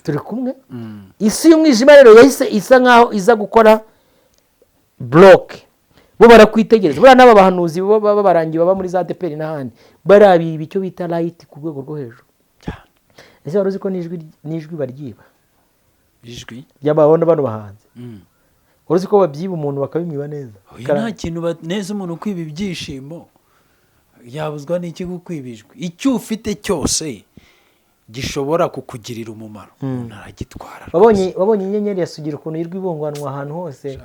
turi kumwe. Isi y'umwijima rero yahise isa nkaho iza gukora bloke, bo barakwitegereza. Buriya n'aba bahanuzi baba barangiye baba muri za ADEPR n'ahandi barabiba icyo bita light ku rwego rwo hejuru. Ese wari uzi ko n'ijwi baryiba? Ijwi ry'ababona bano bahanze. Wari uzi ko babyiba umuntu bakabimwiba neza? Nta kintu neza umuntu kwiba ibyishimo yabuzwa n'iki gukwiba ijwi. Icyo ufite cyose gishobora kukugirira umumaro naragitwara. Wabonye inyenyeri yasugira ukuntu yirwa ibungwanwa ahantu hose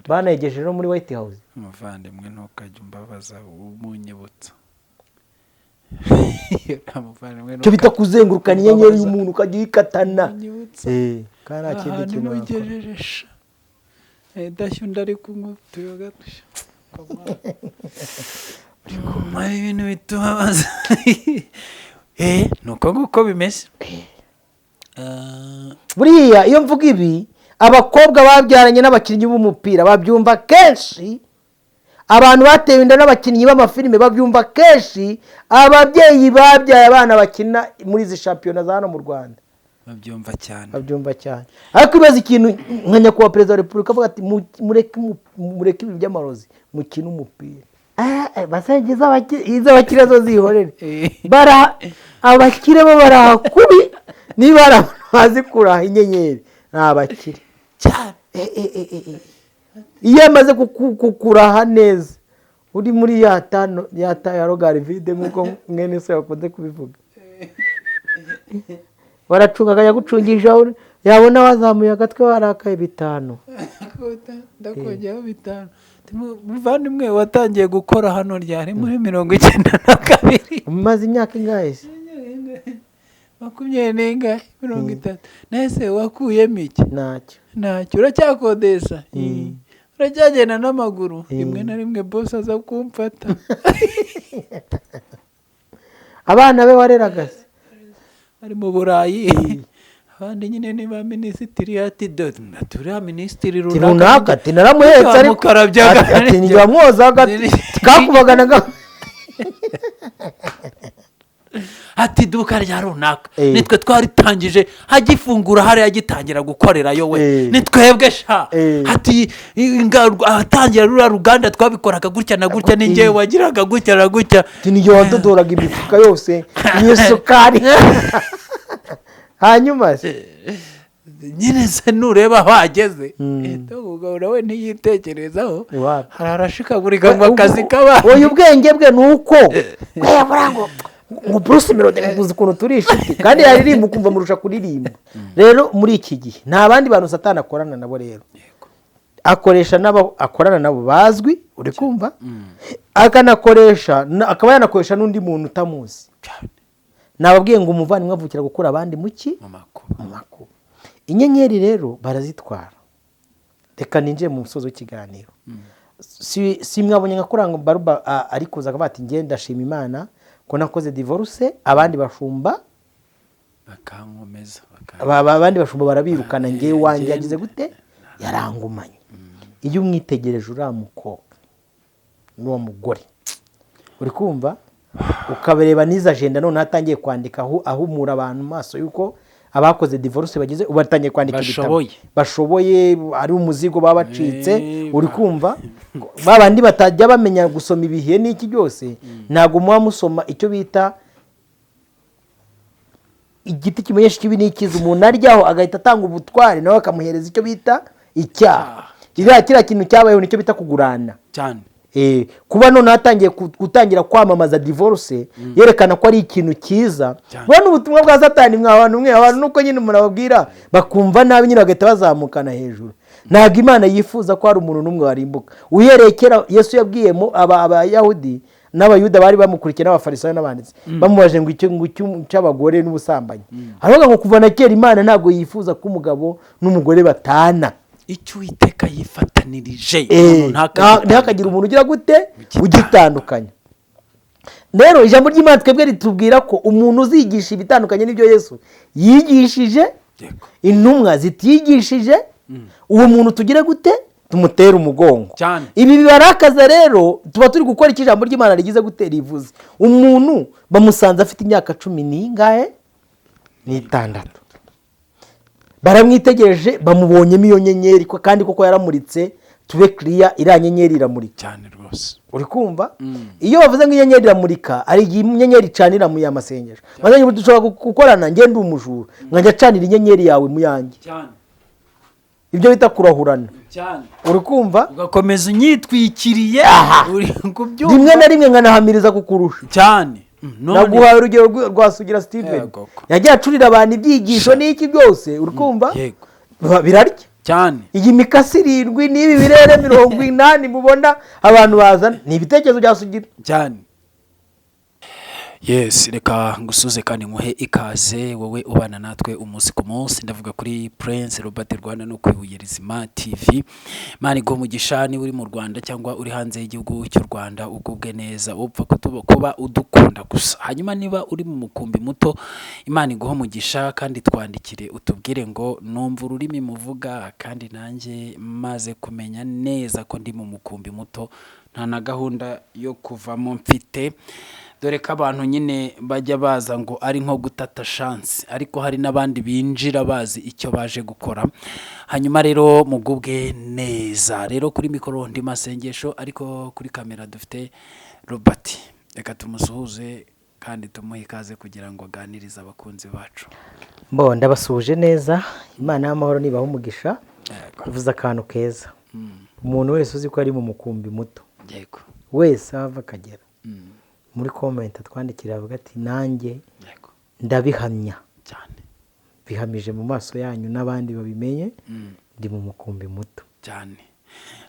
banayegeje no muri White House. Umuvandimwe ntukajya umbabaza umunyibutsa. Cyo bita kuzengurukana inyenyeri y'umuntu ukajya uyikatana. Kandi nta kindi kintu wakoresha. Dashyo ndari kumutyo gatusha. Kumara ibintu bitubabaza. Nuko nguko bimeze. Buriya iyo mvuga ibi, abakobwa babyaranye n'abakinnyi b'umupira babyumva kenshi, abantu batewe inda n'abakinnyi b'amafilime babyumva kenshi, ababyeyi babyaye abana bakina muri izi shampiyona za hano mu Rwanda babyumva cyane. Ariko ibaza ikintu nka nyakubahwa perezida wa repubulika avuga ati mureke ibi by'amarozi mukina umupira. Basangiza abakire zo zihorere. Abakire bo barahakubi niba ari abantu bazi kuraha inyenyeri ni abakire cyane. Iyo amaze kukuraha neza uri muri ya rogari vide nk'uko mwene se bakunze kubivuga, baracunga akajya gucungisha, yabona wazamuye agatwe warakaye 5 ndakongeraho 5. Muvandimwe watangiye gukora hano ryari muri 92 umaze imyaka ingahe? 30. Nese wakuyemo iki? Ntacyo. Uracyakodesha? Uracyagenda n'amaguru? Rimwe na rimwe boss aza kumfata. Abana be wareragase ari mu Burayi. Abandi nyine ni ba minisitiri ati turiya minisitiri runaka ati naramuhetse ariko ati njya mwoza hagati twakubaganaga ati duka rya runaka nitwe twaritangije hagifungura hari yagitangira gukorera yo we nitwebwe sha ati atangira rura ruganda twabikoraga gutya na gutya ninjye wagiraga gutya na gutya niyo wadodoraga imifuka yose n'isukari. Hanyuma nyine se nureba aho ageze ugahora we ntiyitekerezaho harashikagurika mu kazi kaba. Oya ubwenge bwe nuko burango ngo Bruce Melody muzi ukuntu turishiti kandi yaririmba ukumva murusha kuririmba. Rero muri iki gihe nta bandi bantu Satani akorana nabo, rero akorana nabo bazwi, uri kumva, akaba yanakoresha n'undi muntu utamuzi. Nababwiye ngo umuvandimwe avukira gukura abandi muki mu makuba. Inyenyeri rero barazitwara. Reka ninjiye mu musozo w'ikiganiro. Si mwabonye nka kuranga Baruba ariko zaga bati ngiye ndashima Imana ko nakoze divorce, abandi bashumba bakankomeza abandi bashumba barabirukana, ngiye wanjye yagize gute yarangumanye. Iyo umwitegereje uramukobwa n'uwo mugore, uri kumva, ukabereba n'iza agenda none hatangiye kwandika ahumura abantu maso yuko abakoze divorce bagize ubatangiye kwandika ibitabo bashoboye, ari umuzigo babacitse, uri kumva, babandi batajya bamenya gusoma ibihe n'iki byose, ntago muba musoma icyo bita igiti kimenyesha kibi n'ikiza. Umuntu aryaho agahita atanga ubutware nawe akamuhereza icyo bita icyaha. Kiriya kintu cyabayeho nicyo bita kugurana cyane. Kuba none hatangiye gutangira kwamamaza divorce yerekana ko ari ikintu cyiza. Bwana ubutumwa bwa Satani abantu nuko nyine umuntu ababwira bakumva nabi nyine bagahita bazamukana hejuru. Ntabwo Imana yifuza ko hari umuntu n'umwe warimbuka. Uyerekera Yesu yabwiyemo abayahudi n'abayuda bari bamukurikira n'abafarisayo n'abanditsi bamubaje ngo icyo cy'abagore n'ubusambanyi, aravuga ngo kuva na kera Imana ntabwo yifuza ko umugabo n'umugore batana. Icyo Uwiteka yifatanirije ntihakagira umuntu ugira gute ugitandukanya. Rero ijambo ry'Imana twebwe ritubwira ko umuntu uzigisha ibitandukanye n'ibyo Yesu yigishije, intumwa zitigishije, uwo muntu tugire gute tumutera umugongo. Ibi bibarakaza rero tuba turi gukora iki ijambo ry'Imana rigize gute rivuze. Umuntu bamusanze afite imyaka 10 n'ingahe? 6. baramwitegereje bamubonyemo iyo nyenyeri kandi koko yaramuritse tube kiriya iriya nyenyeri iramurika cyane rwose. uri kumva iyo bavuze ngo inyenyeri iramurika hari igihe inyenyeri icanira mu y'amasengesho maze dushobora gukorana ngende umujura nkajya acanira inyenyeri yawe mu yanjye ibyo bita kurahurana uri kumva ugakomeza unyitwikiriye rimwe na rimwe nkanahamiriza kukurusha cyane. naguhaye urugero rwa Sugira Steven yagiye acurira abantu ibyigisho n'iki byose uri kumva birarya cyane. iyi mikasi 7 n'ibi birere 80 mubona abantu bazana ni ibitekerezo bya Sugira cyane. Yes, reka ngusuze kandi nkuhe ikaze wowe ubana natwe umunsi ku munsi. Ndavuga kuri Prince Robert Rwanda no kwibuye Rizima TV. Mani go mugishani uri mu Rwanda cyangwa uri hanze y'igihugu cy'u Rwanda ugubwe neza upfa kuba udukunda gusa. Hanyuma niba uri mu mukumbi muto Imana iguho mugisha kandi twandikire utubwire ngo numva ururimi muvuga kandi nanjye maze kumenya neza ko ndi mu mukumbi muto nta na gahunda yo kuvamo mfite. Dore ko abantu nyine bajya baza ngo ari nko gutata chance ariko hari n'abandi binjira bazi icyo baje gukora. Hanyuma rero mugubwe neza. Rero kuri mikoro ndi masengesho ariko kuri kamera dufite Robert. Reka tumusuhuze kandi tumuhe ikaze kugira ngo aganirize abakunzi bacu. Ndabasuhuje neza. Imana y'amahoro nibaho umugisha. Uvuze akantu keza. Umuntu wese uzi ko ari mu mukumbi muto. Yego. Wese ava akagera. Muri comment twandikira avuga ati nanjye ndabihamya cyane. Bihamije mu maso yanyu n'abandi babimenye ndi mu mukumbi muto cyane.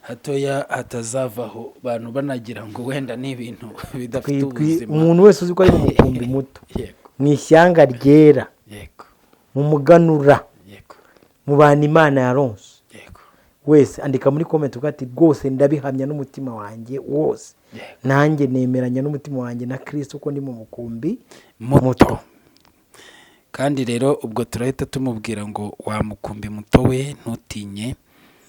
Hatoya hatazavaho bantu banagira ngo wenda n'ibintu bidafite ubuzima. Umuntu wese uzi ko ari mu mukumbi muto mu ishyanga ryera mu muganura mu bantu Imana yaronse wese andika muri comment uvuga ati rwose ndabihamya n'umutima wanjye wose nanjye nemeranya n'umutima wanjye na Kristo ko ndi mu mukumbi muto. Kandi rero ubwo turahita tumubwira ngo wa mukumbi muto we ntutinye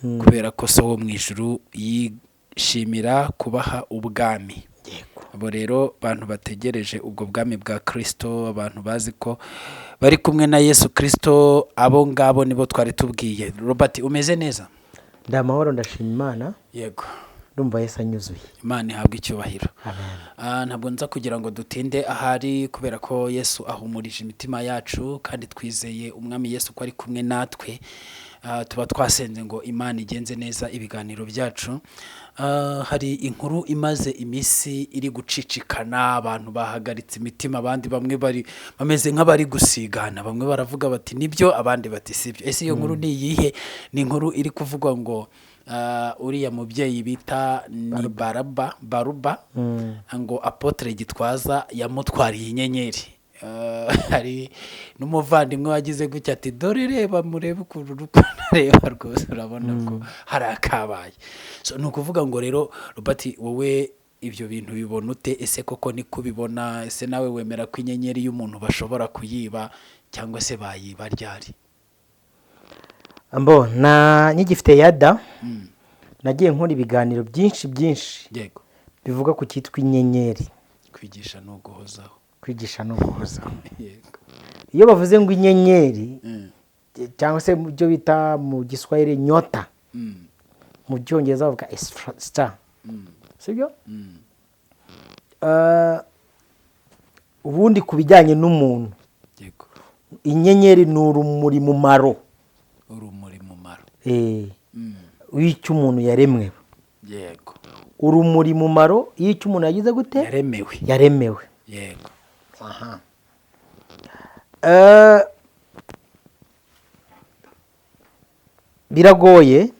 kubera ko so wo mu ijuru yishimira kubaha ubwami. Abo rero bantu bategereje ubwo bwami bwa Kristo, abantu bazi ko bari kumwe na Yesu Kristo, abo ngabo nibo twari tubwiye. Robert umeze neza? Ndamahoro ndashima Imana. Yego. Ndumva Yesu anyuzuye. Imana ihabwe icyubahiro. Amen. Ntabwo nza kugira ngo dutinde ahari kubera ko Yesu ahumurije imitima yacu kandi twizeye umwami Yesu ko ari kumwe natwe. Tuba twasenze ngo Imana igenze neza ibiganiro byacu. Hari inkuru imaze imisi iri gucicikana, abantu bahagaritse imitima, abandi bamwe bari bameze nk'abari gusigana, bamwe baravuga bati nibyo abandi bati sibyo. Ese iyo nkuru ni iyihe? Ni inkuru iri kuvugwa ngo uriya mubyeyi bita ni Baruba ngo Apotre Gitwaza yamutwariye inyenyeri. Hari n'umuvandimwe wagize gutya ati dore reba murebe ukuntu reba rwose urabona ko hari akabaye. So ni ukuvuga ngo rero Robert wowe ibyo bintu bibona ute? Ese koko ni kubibona? Ese nawe wemera ko inyenyeri y'umuntu bashobora kuyiba cyangwa se bayiba ryari? Nyigifite yada nagiye nkora ibiganiro byinshi yego bivuga ku cyitwa inyenyeri. Kwigisha no guhozaho. Yego. Iyo bavuze ngo inyenyeri cyangwa se byo bita mu Giswahili nyota, mu Cyongereza bavuga star, sibyo? Ubundi kubijyanye n'umuntu, yego, inyenyeri ni urumuri mu maro. W'icyo umuntu yaremwe. Yego. Urumuri mu maro y'icyo umuntu yagize gute? Yaremewe. Yego. Aha. Biragoye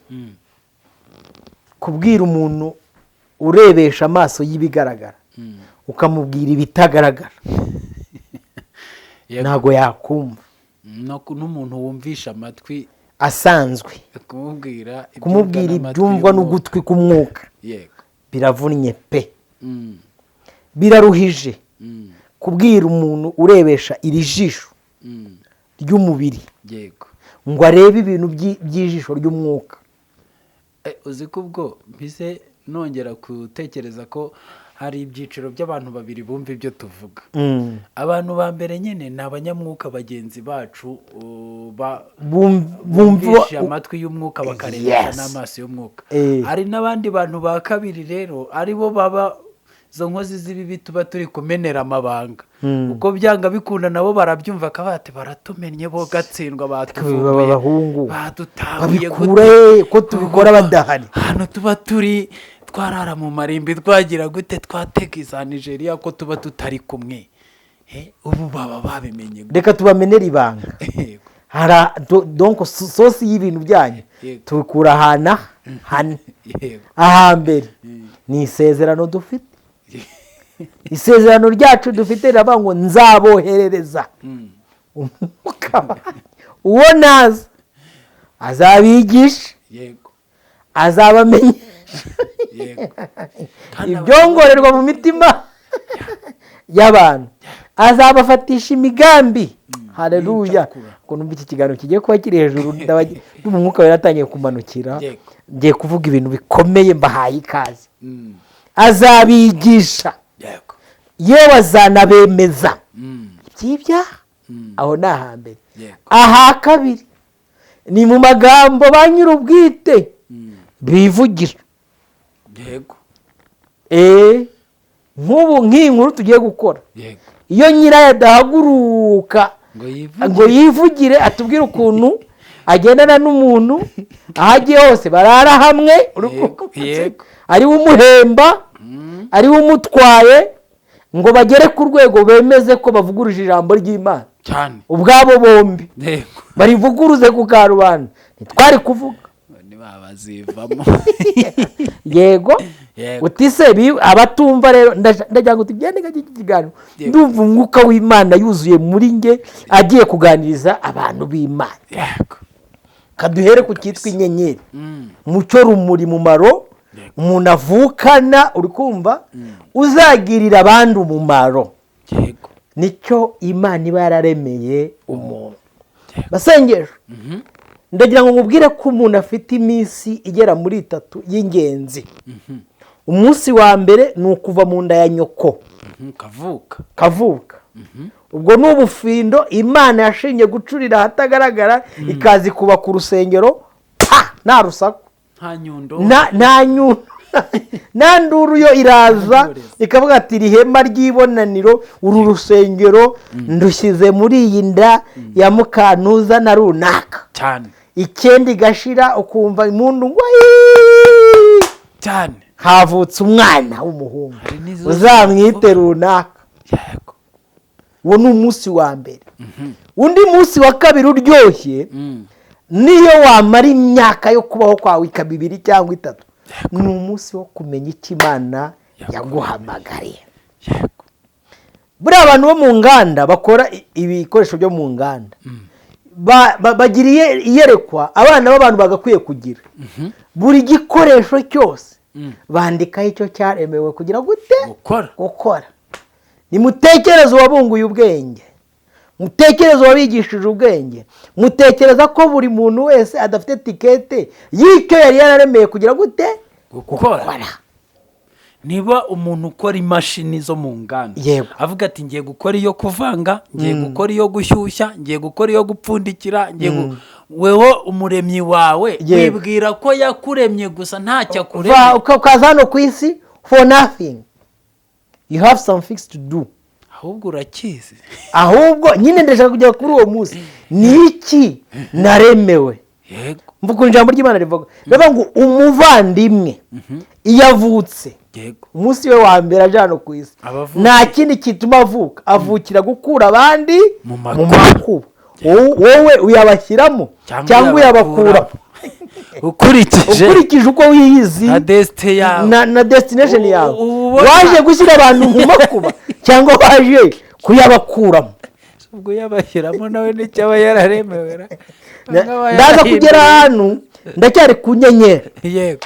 kubwira umuntu urebesha amaso y'ibigaragara ukamubwira ibitagaragara. Ntago yakumva. N'umuntu wumvisha amatwi asanzwe kumubwira ibyumvwa n'ugutwi k'umwuka. Yego. Biravunnye pe. Biraruhije kubwira umuntu urebesha iri jisho ry'umubiri. Yego. Ngo arebe ibintu by'ijisho ry'umwuka. Uzi ko ubwo mpise nongera gutekereza ko hari ibyiciro by'abantu babiri bumva ibyo tuvuga. Abantu ba mbere nyine ni abanyamwuka bagenzi bacu bumvisha amatwi y'umwuka bakarebesha n'amaso y'umwuka. Hari n'abandi bantu ba kabiri rero aribo baba izo nkozi z'ibibi tuba turi kumenera amabanga, uko byanga bikunda nabo barabyumva akabati baratumennye bo gatsindwa batuvumbuye badutahuye babikure ko tubikora badahari. Hano tuba turi twarara mu marimbi twagira gute twatega iza Nigeria ko tuba tutari kumwe. Ubu baba babimenye. Reka tubamenera ibanga. Donc sosi y'ibintu byanyu tubikura hana ahambere ni isezerano dufite. Isezerano ryacu dufite riravuga ngo nzaboherereza umwuka uwo naza azabigisha, azabamenyesha ibyongorerwa mu mitima y'abantu, azabafatisha imigambi. Haleluya. Ko numva iki kiganiro kigiye kuba kiri hejuru n'umwuka waratangiye kumanukira, ngiye kuvuga ibintu bikomeye mbahaye ikaze. Azabigisha yewe azanabemeza iby'ibyaha. Aho ni ahambere. Aha kabiri ni mu magambo ba nyir'ubwite bivugira. Nk'ubu nk'iyi nkuru tugiye gukora, iyo nyirayo adahaguruka ngo yivugire atubwire ukuntu agendana n'umuntu aho agiye hose barara hamwe, ari we umuhemba, ari we umutwaye, ngo bagere ku rwego bemeze ko bavuguruje ijambo ry'Imana ubwabo bombi barivuguruze ku karubanda, ntitwari kuvuga bazivamo. Yego utise abatumva rero ndagira ngo tugende iki kiganiro ndumva umwuka w'Imana yuzuye muri nge agiye kuganiriza abantu b'Imana. Kaduhere ku cyitwa inyenyeri, mucyo rumuri mumaro umuntu avukana, uri kumva uzagirira abandi umumaro. Nicyo Imana iba yararemeye umuntu. Basengesho ndagira ngo nkubwire ko umuntu afite iminsi igera muri 3 y'ingenzi. Umunsi wa mbere ni ukuva mu nda ya nyoko, kavuka. Ubwo ni ubufindo Imana yashinye gucurira ahatagaragara, ikazi kuba ku rusengero nta rusaku, nta nyundo, nta nduru yo iraza ikavuga ati ihema ry'ibonaniro uru rusengero ndushyize muri iyi nda ya Mukantuza na runaka cyane. Ikindi gashira ukumva impundu ngo cyane havutse umwana w'umuhungu uzamwite runaka. Uwo ni umunsi wa mbere. Undi munsi wa kabiri uryoshye niyo wamara imyaka yo kubaho kwawe ikaba 2 cyangwa 3, ni umunsi wo kumenya icyo Imana yaguhamagariye. Buriya abantu bo mu nganda bakora ibikoresho byo mu nganda bagiriye iyerekwa abana b'abantu bagakwiye kugira. Buri gikoresho cyose bandikaho icyo cyaremewe kugira gute gukora. Nimutekereze wabunguye ubwenge, mutekereze wabigishije ubwenge, mutekereza ko buri muntu wese adafite tikete y'icyo yari yararemeye kugira gute gukora. Niba umuntu ukora imashini zo mu nganda avuga ati ngiye gukora iyo kuvanga, ngiye gukora iyo gushyushya, ngiye gukora iyo gupfundikira, wewe umuremyi wawe wibwira ko yakuremye gusa ntacyo akuremye, ukaza hano ku isi for nothing. You have some things to do. Ahubwo urakizi. Ahubwo nyine ndashaka kujya kuri uwo munsi ni iki naremewe. Mvuga ijambo ry'Imana rivuga ngo umuvandimwe iyo avutse umunsi we wa mbere ajana ku isi nta kindi kituma avukira gukura abandi mu makuba. Wowe uyabashyiramo cyangwa uyabakuramo ukurikije uko wiyizi na destination yawe. Waje gushyira abantu mu makuba cyangwa waje kuyabakuramo? Ubwo yabashyiramo nawe n'icyaba yararemewe. Ndaza kugera hano ndacyari ku nyenyeri. Yego.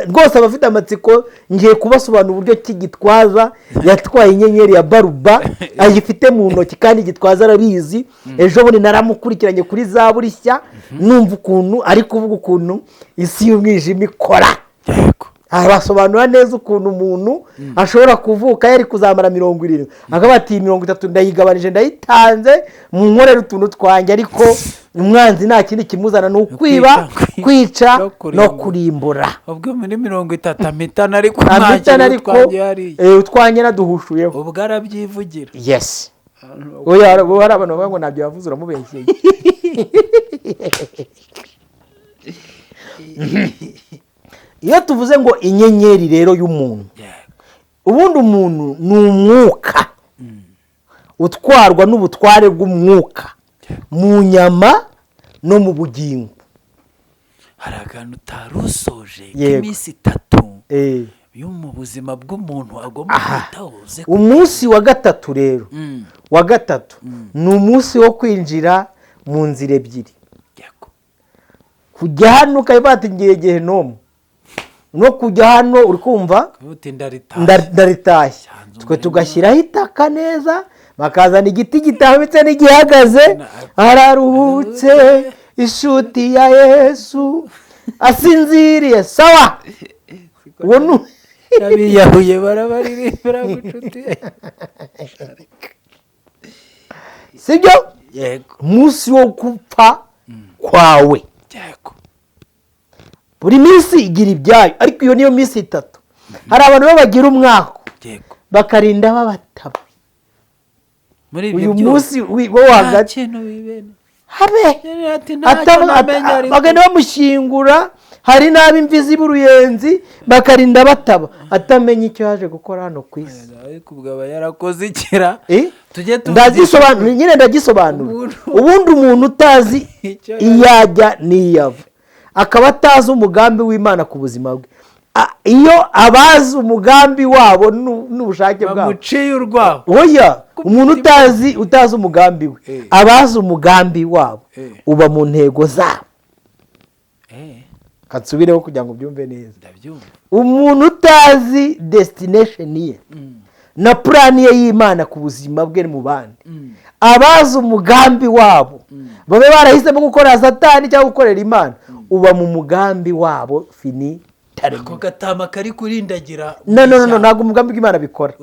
Rwose abafite amatsiko ngiye kubasobanura uburyo Gitwaza yatwaye inyenyeri ya Baruba ayifite mu ntoki kandi Gitwaza arabizi. Ejo bundi naramukurikiranye kuri Zaburishya numva ukuntu ari kuvuga ukuntu isi y'umwijima ikora. Yego. basobanura neza ukuntu umuntu ashobora kuvuka yari kuzamara 70, akaba ati 30 ndayigabanije ndayitanze mu nkorera utuntu twanjye, ariko umwanzi nta kindi kimuzana ni ukwiba, kwica no kurimbura. ubwo muri 30 amitana ariko utwanjye naduhushuyeho, ubwo arabyivugira. yes, oya hari abantu bavuga ngo nabyo yavuze uramubeshyeye. Iyo tuvuze ngo inyenyeri rero y'umuntu, ubundi umuntu ni umwuka utwarwa n'ubutware bw'umwuka mu nyama no mu bugingo. hari akantu utarusoje k'iminsi 3 yo mu buzima bw'umuntu agomba kwitaho. Umunsi wa gatatu rero, wa gatatu ni umunsi wo kwinjira mu nzira ebyiri, kujya hano ukayibata ngiye Gehinomu, no kujya hano uri kumva ndaritashye. Twe tugashyiraho itaka neza, bakazana igiti gitambitse n'igihagaze, araruhutse inshuti ya Yesu asinziriye, sawa. Uwo yabiyahuye barabaririmbira gucuti, sibyo? yego, umunsi wo gupfa kwawe. yego, buri minsi igira ibyayo, ariko iyo niyo minsi 3. hari abantu bagira umwaka, yego, bakarinda babataba. muri uyu munsi wo hagati habe bagenda bamushyingura, hari n'ab'imvi z'uruyenzi bakarinda bataba, atamenya icyo yaje gukora hano ku isi. ariko ubwo aba yarakoze ikira. ndagisobanura nyine, ndagisobanura. ubundi umuntu utazi iyajya n'iyava, akaba atazi umugambi w'Imana ku buzima bwe, iyo abazi umugambi wabo n'ubushake bwabo bamuciye urwaho. oya, umuntu utazi umugambi we, abazi umugambi wabo uba mu ntego zabo. katsubireho kugira ngo byumve neza. umuntu utazi destination ye na plan ye y'Imana ku buzima bwe mu bandi, abazi umugambi wabo, babe barahisemo gukora Satani cyangwa gukorera Imana, uba mu mugambi wabo fini. Ako gatama kari kurindagira. No, ntabwo umugambi w'Imana bikora.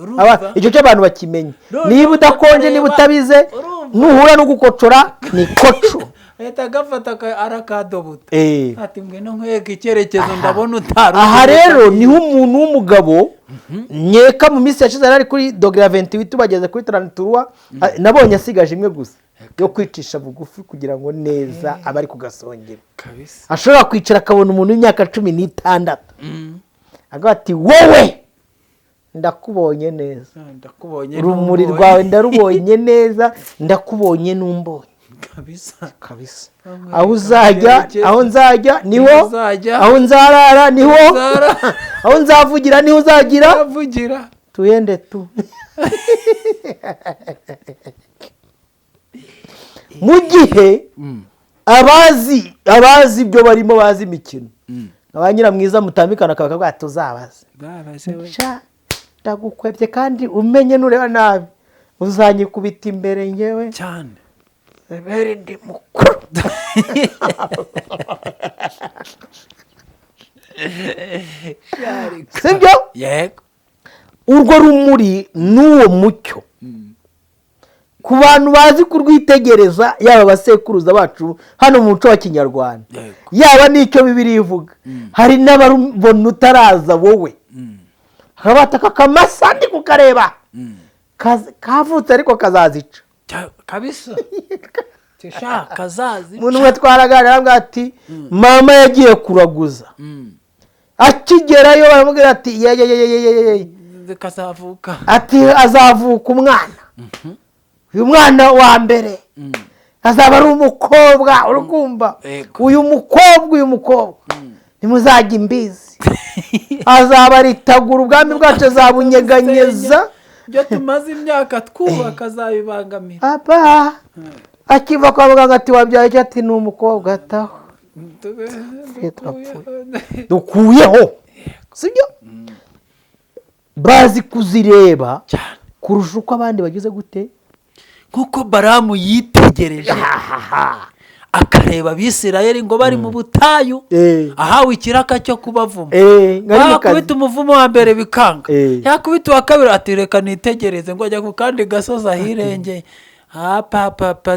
Icyo cyo abantu bakimenye. Niba udakonje, niba utabize, nuhura no gukocora ni koco. Leta gafata arakadobuta. Ati ngwino nkwega icyerekezo ndabona utari. Aha rero niho umuntu w'umugabo nyeka mu minsi yashize ari kuri dogere 28 bageze kuri 33, nabonye asigaje imwe gusa yo kwicisha bugufi kugira ngo neza abari kugasongera. Ashobora kwicara akabona umuntu w'imyaka 16, avuga ati wowe ndakubonye neza, urumuri rwawe ndarubonye neza, ndakubonye numbonye kabisa. aho uzajya, aho nzajya niho, aho nzarara niho, aho nzavugira niho uzagira. tuyende tu. mu gihe abazi ibyo barimo, bazi imikino, abanyira mwiza mutambikana akavuga tuzabaze, ndagukwebye kandi umenye nureba nabi uzanyikubita imbere ngewe cyane, bere ndi mukuru. sibyo? yego, urwo rumuri n'uwo mucyo ku bantu bazi kurwitegereza, yaba abasekuruza bacu hano mu muco wa Kinyarwanda, yaba n'icyo Bibiliya ivuga, hari n'abarubona utaraza wowe, kabataka kamasa ndi kukareba, kavutse ariko kazazica kabisa. Tisha kazazi. Umuntu umwe twaraganira avuga ati mama yagiye kuraguza, akigerayo baramubwira ati ye kazavuka, ati azavuka umwana, uyu mwana wa mbere azaba ari umukobwa. urukumva uyu mukobwa nimuzajya imbizi, azaba aritagura ubwami bwacu, azabunyeganyeza. byo tumaze imyaka twubaka azabibangamira. aba akiva kwa muganga ati wabyaye cyo, ati ni umukobwa. ataho dukuyeho, sibyo? bazi kuzireba kurusha uko abandi bagize gute. nkuko Baramu yitegereje akareba abisirayeli ngo bari mu butayu ahawe ikiraka cyo kubavuma yakubita umuvumo wa mbere bikanga yakubita uwa kabiri ati reka nitegereze ngo ajya ku kandi gasozi ahirengeye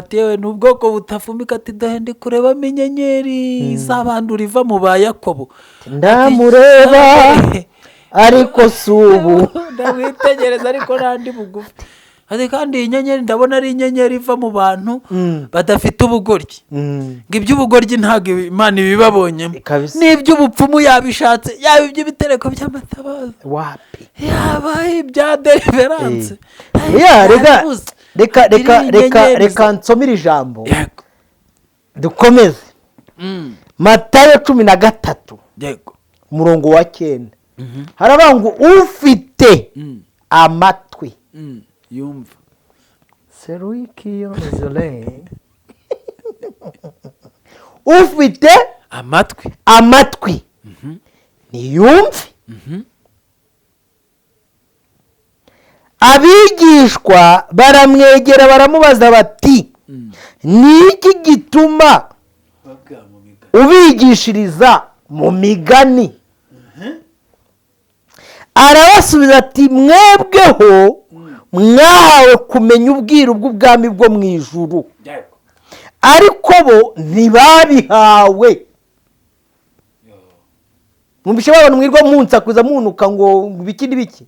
tewe ni ubwoko butafumika ati dahe ndi kurebamo inyenyeri z'abantu riva mu ba Yakobo ndamureba ariko si ubu ndamwitegereza ariko n'andi bugufi ati kandi iyi nyenyeri ndabona ari inyenyeri iva mu bantu badafite ubugoryi ngo iby'ubugoryi ntabwo Imana ibibabonyemo n'iby'ubupfumu yabishatse yaba iby'ibitereko by'amatabaza yaba ibya deliverance reka nsomere ijambo dukomeze. Matayo 13 umurongo wa 9 haravuga ngo ufite amatwi yumva seruikiyo zole ufite amatwi niyumve. Abigishwa baramwegera baramubaza bati niki gituma ubigishiriza mu migani? Arabasubiza ati mwebweho mwahawe kumenya ubwiru bw'ubwami bwo mu ijuru ariko bo ntibabihawe. Mwumvishe babona mwirwa munsakuza munuka ngo biki n'ibiki.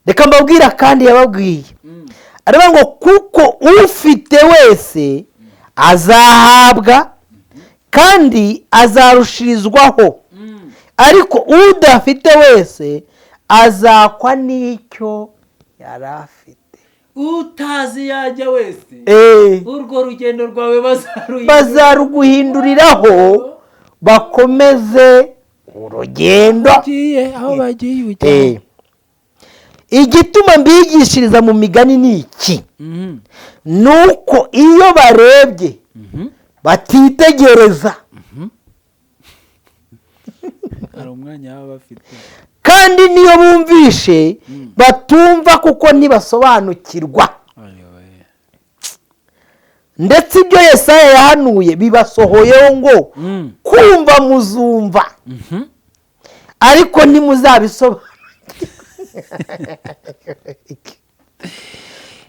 Reka mbabwira kandi yababwiye aravuga ngo kuko ufite wese azahabwa kandi azarushirizwaho ariko udafite wese azakwa n'icyo yari afite. utazi yajya wese urwo rugendo rwawe bazaruguhinduriraho bakomeze urugendo aho bagiye ujye. Igituma mbigishiriza mu migani ni iki? Nuko iyo barebye batitegereza hari umwanya baba bafite kandi niyo bumvishe batumva kuko ntibasobanukirwa. Ndetse ibyo Yesaya yahanuye bibasohoyeho ngo kumva muzumva ariko ntimuzabisobanukirwa.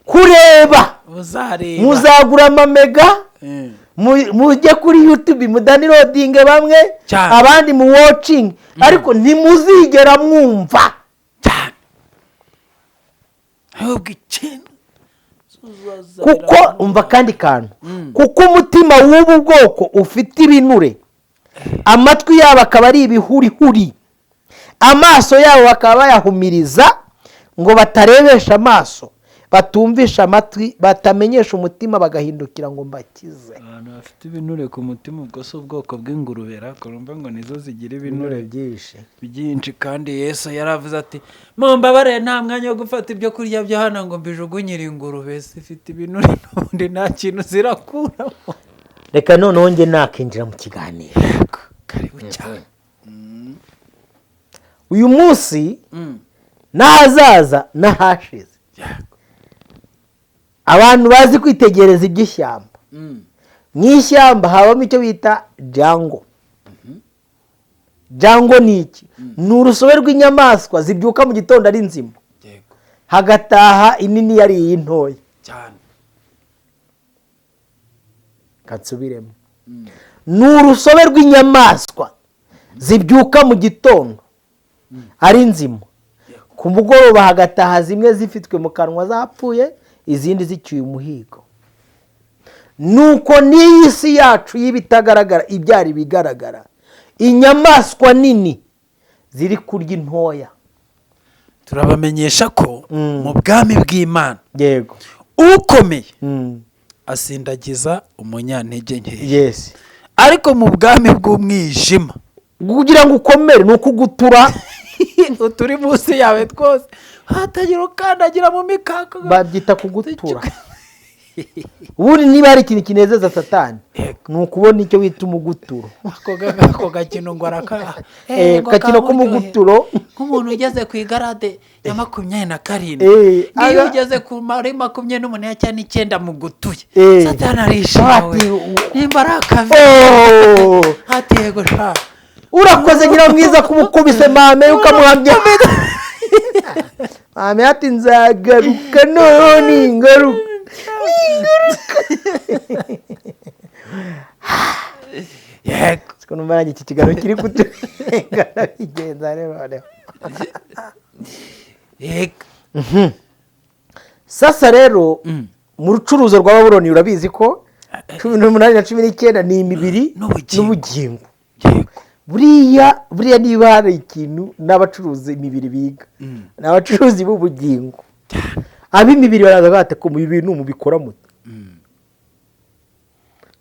Kureba muzagura amamega mujye kuri YouTube mudanirodinge bamwe abandi mu watching ariko ntimuzigera mwumva cyane. Kuko umva kandi kantu kuko umutima w'ubu bwoko ufite ibinure, amatwi yabo akaba ari ibihurihuri, amaso yabo bakaba bayahumiriza ngo batarebesha amaso, batumvisha amatwi, batamenyesha umutima bagahindukira ngo mbakize. Abantu bafite ibinure ku mutima ubwo si ubwoko bw'ingurube rakurumva ngo nizo zigira ibinure byinshi kandi Yesu yaravuze ati mumbabare nta mwanya wo gufata ibyo kurya byo hano ngo mbijugunyire ingurube zifite ibinure n'ubundi nta kintu zirakuramo. Reka noneho njye nakinjira mu kiganiro. Karibu cyane. Uyu munsi n'ahazaza n'ahashize abantu bazi kwitegereza iby'ishyamba. Mu ishyamba habamo icyo bita jango. Jango ni iki? Ni urusobe rw'inyamaswa zibyuka mu gitondo ari nzima hagataha inini yari intoya cyane. Katsubiremo. Ni urusobe rw'inyamaswa zibyuka mu gitondo ari nzima, ku mugoroba hagataha zimwe zifitwe mu kanwa zapfuye izindi zicyuye umuhigo. Nuko n'iyi si yacu y'ibitagaragara ibyari bigaragara, inyamaswa nini ziri kurya intoya. Turabamenyesha ko mu bwami bw'Imana yego ukomeye asindagiza umunyantege nke. Yes. Ariko mu bwami bw'umwijima kugira ngo ukomere ni ukugutura uturi munsi yawe twose hatagira ukandagira mu mikaka babyita kugutura. ubundi niba hari ikintu kinezeza satani ni ukubona icyo wita umuguturo. ako gakino ngo gakino k'umuguturo nk'umuntu ugeze ku igarade ya 27 iyo ugeze ku mari 28 cyane 9 mugutuye satani arishawe nimba arakavi hatego sha urakoze ngira mwiza kumukubise mame ukamuhamya mame ati nzagaruka none ngaruka numva nanjye iki kiganiro kiri kuturengana bigenza rero. Sasa rero mu rucuruzo rwa Babuloni urabizi ko 18 na 19 ni imibiri n'ubugingo. Buriya niba hari ikintu n'abacuruzi imibiri biga n'abacuruzi b'ubugingo ab'imibiri baraza bate ko mu bintu mubikora muto.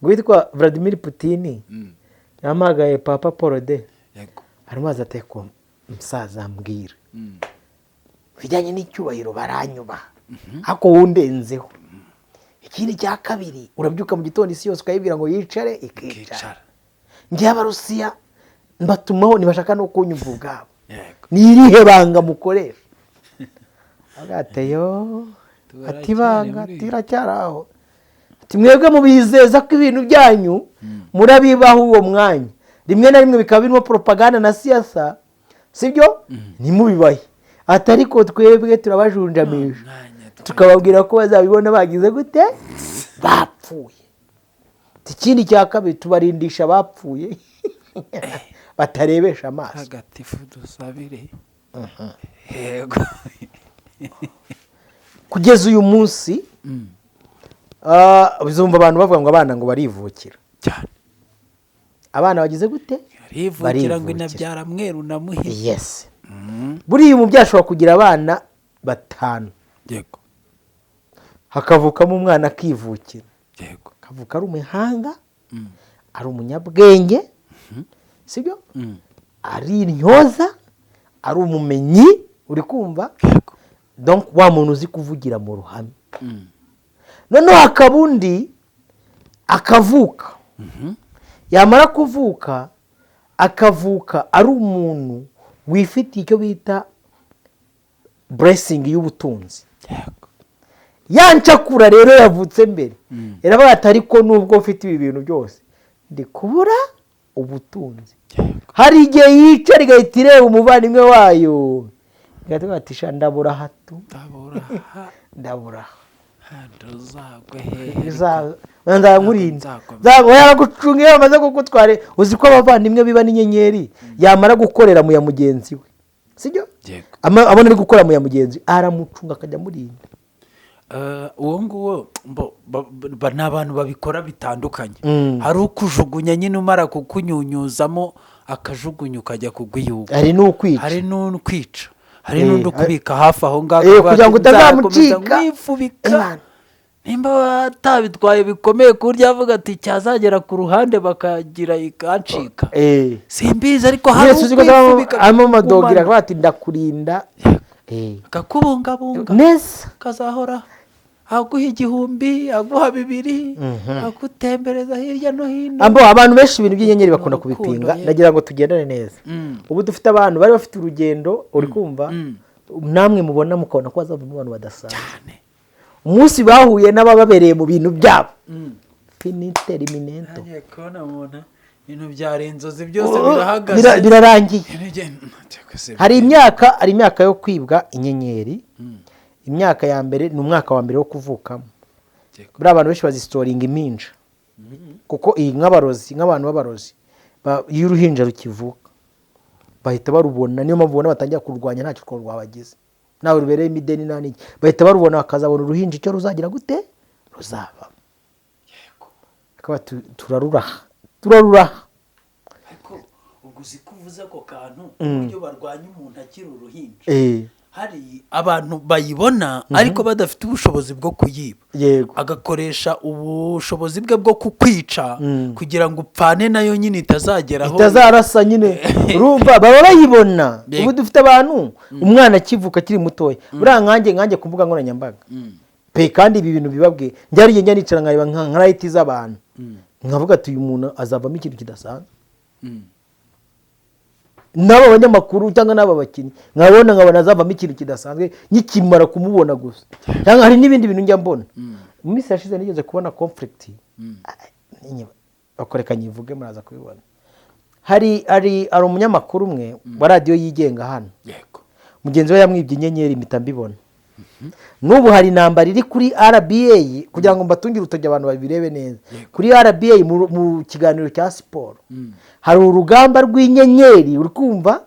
Ngo witwa Vladimir Putin yamagaye Papa Paul de arimo azateko musaza mbwira bijyanye n'icyubahiro baranyuba ako wundenzeho. Ikindi cya kabiri urabyuka mu gitondo isi yose ukayibwira ngo yicare ikicara. Ngiye abarusiya mbatumaho nibashaka no kunyumva ubwabo nirihe banga mukoresha agateyo atibanga tiracyaraho mwebwe mubizeza ko ibintu byanyu murabibaho uwo mwanya rimwe na rimwe bikaba birimo propaganda na siasa sibyo nimubibaye atari ko twebwe turabajunjamisha tukababwira ko bazabibona bagize gute bapfuye. Ikindi cya kabiri tubarindisha bapfuye batarebesha amaso hagatifu dusabire yego kugeza uyu munsi bizumva abantu bavuga ngo abana ngo barivukira cyane. Abana bagize gute barivukira ngo inabyara mweru na muhi. Yes. Buriya umubyeyi ashobora kugira abana 5 yego hakavukamo umwana akivukira yego akavuka ari umuhanga ari umunyabwenge sibyo ari intyoza ari umumenyi uri kumva donc wa muntu uzi kuvugira mu ruhame. Noneho akabundi akavuka yamara kuvuka akavuka ari umuntu wifitiye icyo bita blessing y'ubutunzi. Yancakura rero yavutse mbere eravuga ati ariko nubwo ufite ibi bintu byose ndi kubura ubutunzi. Hari igihe yicara igahita ireba umuvandimwe wayo igahita ati sha ndabura hato ndabura nzangurinda yaragucunga iyo bamaze kugutwara. Uzi ko abavandimwe biba n'inyenyeri yamara gukorera mu ya mugenzi we sibyo abona ari gukora mu ya mugenzi aramucunga akajya murinda. Uwo nguwo ni abantu babikora bitandukanye. Hari ukujugunya nyine umara kukunyunyuzamo akajugunya ukajya kugwiyuka. Hari n'ukwica hari n'ukwica hari n'undi ukubika hafi aho ngaho kugira ngo utazamucika mwifubika nimba watabitwaye bikomeye ku buryo avuga ati cyazagera ku ruhande bakagira ikancika simbizi ariko hari ukwifubika harimo amadogira bati ndakurinda akakubungabunga neza kazahora aguha 1000 aguha 2 akutembereza hirya no hino. Abantu benshi ibintu by'inyenyeri bakunda kubipinga ndagira ngo tugendane neza. Ubu dufite abantu bari bafite urugendo uri kumva namwe mubona mukabona ko bazavamo abantu badasanzwe umunsi bahuye n'abababereye mu bintu byabo finite terminento ibintu byari inzozi byose birahagaze birarangiye. Hari imyaka yo kwibwa inyenyeri. Imyaka ya mbere ni umwaka wa mbere wo kuvukamo. Buri abantu benshi bazistoringa iminja kuko iyi nk'abantu b'abarozi iyo uruhinja rukivuka bahita barubona. Niyo mpamvu ubona batangira kurwanya ntacyo rwabagize nawe rubereye imideni n'iki bahita barubona bakazabona uruhinja icyo ruzagira gute ruzaba akaba turaruraha ariko uguzi kuvuza ko kantu uburyo barwanya umuntu akiri uruhinja. Hari abantu bayibona ariko badafite ubushobozi bwo kuyiba agakoresha ubushobozi bwe bwo kukwica kugira ngo upfane nayo nyine itazageraho itazarasa nyine urumva baba bayibona. Ubu dufite abantu umwana akivuka akiri mutoya buriya nkanjye kumvuga nkoranyambaga pe kandi ibi bintu bibabwiye njyari njya nicara nkareba nka right z'abantu nkavuga ati uyu muntu azavamo ikintu kidasanzwe n'aba banyamakuru cyangwa n'aba bakinnyi nkabona azavamo ikintu kidasanzwe nkikimara kumubona gusa cyangwa hari n'ibindi bintu njya mbona mu minsi yashize nigeze kubona conflict bakoreka nyivuge muraza kubibona hari umunyamakuru umwe wa radiyo yigenga hano mugenzi we yamwibye inyenyeri mpita mbibona n'ubu hari intambara iri kuri RBA kugira ngo mbatungire urutoki abantu babirebe neza kuri RBA mu kiganiro cya siporo hari urugamba rw'inyenyeri uri kumva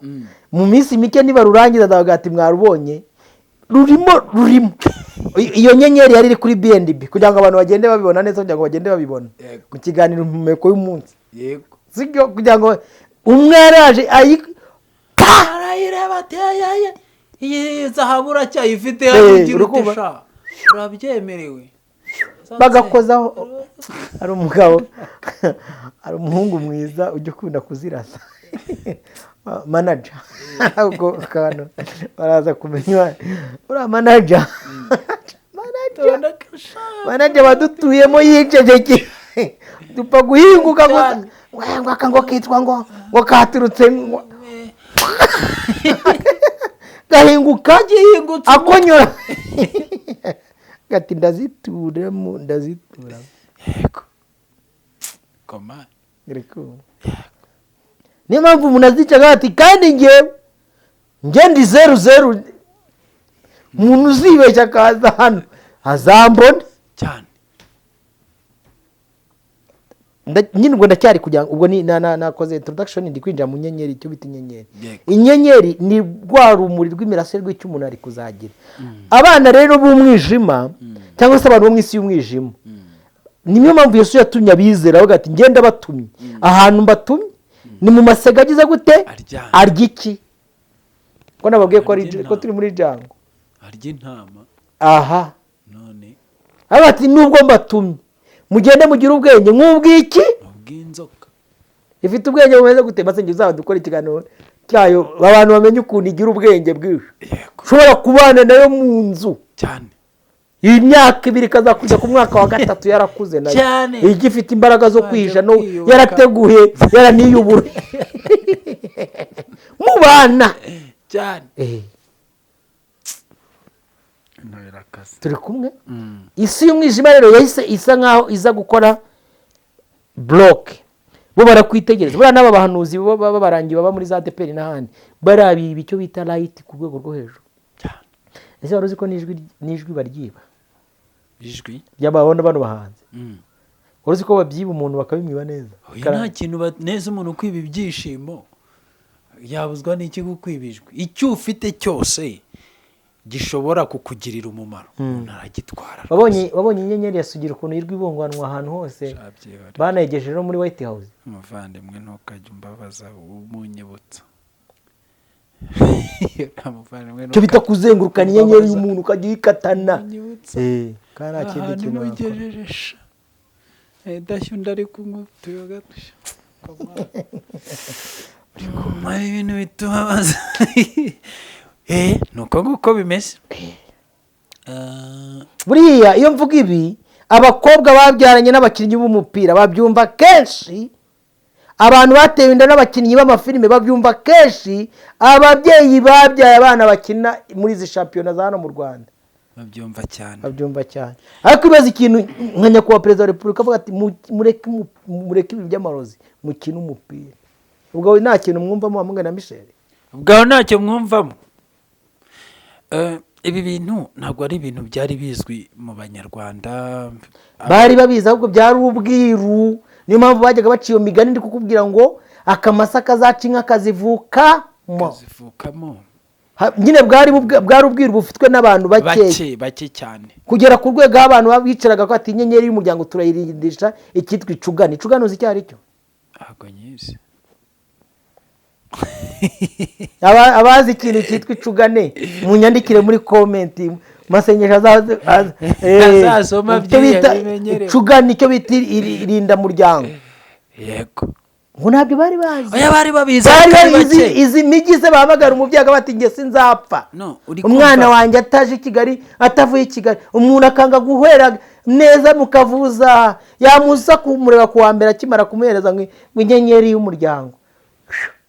mu minsi mike niba rurangiza ndavuga ati mwarubonye rurimo iyo nyenyeri yari iri kuri BNB kugira ngo abantu bagende babibona neza kugira ngo bagende babibona mu kiganiro mpumeko y'umunsi sibyo kugira ngo umwe yaraje arayireba ati iyi zahabu uracyayifite urukuba urabyemerewe bagakozaho hari umugabo hari umuhungu mwiza ujya ukunda kuzirasa manager ubwo kantu baraza kumenya uriya manager badutuyemo yiceceke dupfa guhinguka ngo kitwa ngo katurutse gahinguka akonyora gati ndazituramo yego koma niyo mpamvu umuntu azicaga ati kandi njye ndi 00 umuntu uzibeshya akaza hano azambona cyane nyine ubwo ndacyari kugira ubwo ni nakoze introduction ndi kwinjira mu nyenyeri icyo bita inyenyeri inyenyeri ni rwa rumuri rw'imirasire rw'icyumuntu ari kuzagira abana rero b'umwijima cyangwa se abantu bo mu isi y'umwijima niyo mpamvu Yesu yatumye abizera avuga ati ngenda batumye ahantu mbatumye ni mu masega agize gute arya iki ko nababwiye ko turi muri jango arya intama aha none ati nubwo mbatumye mugende mugire ubwenge nk'ubwiki ubw'inzoka ifite ubwenge bumeze gute maze njye uzaba dukora ikiganiro cyayo abantu bamenye ukuntu igira ubwenge bwinshi ushobora kubana nayo mu nzu cyane imyaka 2 ikazakujya ku mwaka wa 3 yarakuze nayo igifite imbaraga zo kwihisha no yarateguye yaraniyubura mubana cyane turi kumwe isi y'umwijima rero yahise isa nkaho iza gukora block bo barakwitegereza buriya n'aba bahanuzi baba barangiye baba muri za ADPR n'ahandi barabiba icyo bita light ku rwego rwo hejuru ese wari uzi ko n'ijwi baryiba ijwi ry'ababona bano bahanze wari uzi ko babyiba umuntu bakabimwiba neza nta kintu neza umuntu kwiba ibyishimo yabuzwa n'iki gukwiba ijwi icyo ufite cyose gishobora kukugirira umumaro umuntu aragitwara wabonye inyenyeri yasugira ukuntu yirwa ibungwanwa ahantu hose banayegeje no muri White House umuvandimwe ntukajya umbabaza umunyibutsa cyo bita kuzengurukana inyenyeri y'umuntu ukajya uyikatana kandi nta kindi kintu ugejejesha dashyu ndari kumutyo gatusha kuma ibintu bitubabaza nuko nguko bimeze buriya iyo mvuga ibi abakobwa babyaranye n'abakinnyi b'umupira babyumva kenshi abantu batewe inda n'abakinnyi b'amafilime babyumva kenshi ababyeyi babyaye abana bakina muri izi shampiyona za hano mu Rwanda babyumva cyane ariko ibaza ikintu nka nyakubahwa perezida wa repubulika avuga ati mureke ibi by'amarozi mukina umupira ubwo nta kintu mwumvamo hamwe na Michel ubwo ntacyo mwumvamo ibi bintu ntabwo ari ibintu byari bizwi mu banyarwanda bari babizi ahubwo byari ubwiru niyo mpamvu bajyaga baciye iyo migani ndi kukubwira ngo akamasa kazaca inka kazivukamo nyine bwari ubwiru bufitwe n'abantu bake cyane kugera ku rwego abantu babicaraga ko ati inyenyeri y'umuryango turayirindisha ikitwa icugani uzi icyo ari cyo ntabwo nyizi abazi ikintu cyitwa icugane munyandikire muri komenti masengesho azasoma icugane icyo bita irinda muryango yego ngo ntabyo bari bazi. oya bari babizi bari ariko ari babizi bake. izi migi se bahamagara umubyaga bati nge sinzapfa. No, uri umwana kumva? wanjye ataje i Kigali atavuye i Kigali, umuntu akanga guhera neza mukavuza, yamuza kumureba ku wa mbere akimara kumuhereza ngo inyenyeri y'umuryango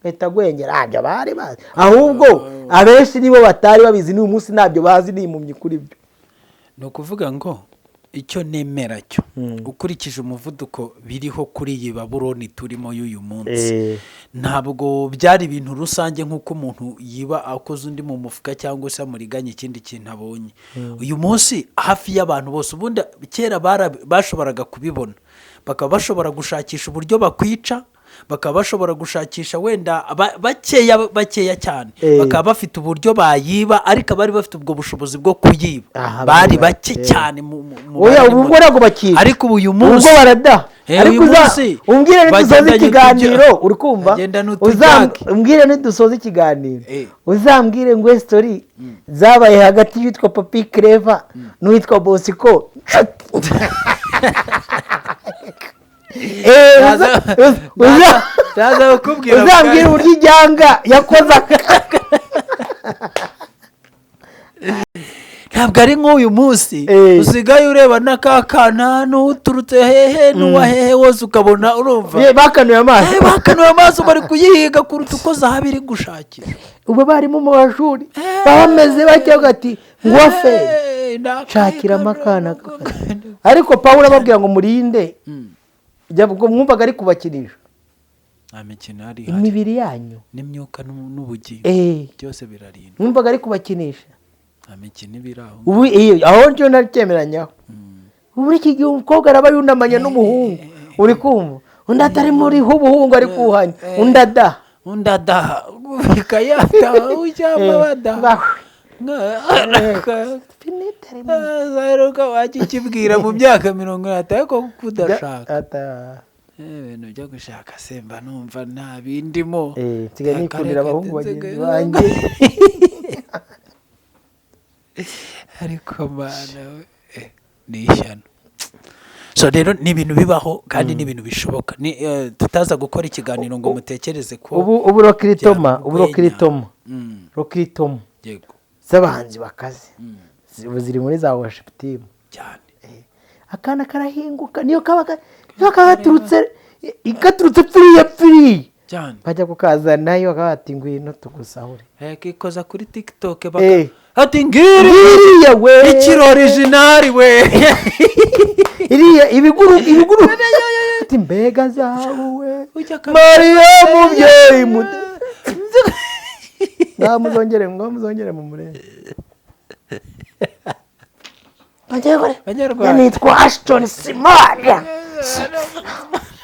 leta gwengera. ntabyo bari bazi, ahubwo abenshi nibo batari babizi, n'uyu munsi ntabyo bazi, ni impumyi kuri byo. ni ukuvuga ngo icyo nemera cyo ukurikije umuvuduko biriho kuri iyi Babuloni turimo y'uyu munsi, ntabwo byari ibintu rusange nk'uko umuntu yiba akoze undi mu mufuka cyangwa se amuriganye ikindi kintu abonye. uyu munsi hafi y'abantu bose, ubundi kera bashoboraga kubibona, bakaba bashobora gushakisha uburyo bakwica, bakaba bashobora gushakisha wenda bakeya cyane, bakaba bafite uburyo bayiba, ariko bari bafite ubwo bushobozi bwo kuyiba bari bake cyane ubwo ntabwo bakira. ariko uyu munsi ubwo barada. ariko umbwire nidusoza ikiganiro, uri kumva, umbwire nidusoza ikiganiro uzambwire ngo story zabaye hagati y'uwitwa Papi Clever n'uwitwa Bosco. uzambwira uburyo ijyanga yakoze ntabwo ari nk'uyu munsi usigaye ureba n'akakana n'uturutse hehe n'uwa hehe wose ukabona, urumva bakanuye amaso bari kuyihiga kuruta uko zahabu iri gushakira. ubu barimo mu mashuri bameze bajya gati ngo fe shakiramo akana. ariko Pawulo ababwira ngo murinde, mwumvaga ari kubakinisha imibiri yanyu n'imyuka n'ubugingo byose birarinda. mwumvaga ari kubakinisha ubu aho njyewe naricyemeranyaho. ubu iki gihe umukobwa araba yunamanye n'umuhungu, uri kumva, undi atari muriho ubuhungu ari kuhanya, undi adaha bikayata ujyamo badaha wajya ukibwira mu myaka 30 ariko kudashaka ibintu byo gushaka semba numva nta bindimo. nsigaye nikundira abahungu bagenzi banjye. ariko mana ni ishyano. So rero ni ibintu bibaho kandi ni ibintu bishoboka. Tutaza gukora ikiganiro ngo mutekereze ko ubu rokiritoma yego z'abahanzi bakaze ziri muri za worship team cyane. akana karahinguka niyo kaba gaturutse pfiriye cyane, bajya kukazana nayo bakabati ngwino tugusahure, kikoza kuri TikTok ati ngiriya we ikiro original we iriya ibiguru ati mbega zahabu we Maria mubyeyi mude ngamuzongere mu murenge. Banyarwanda nitwa Ashton Simona.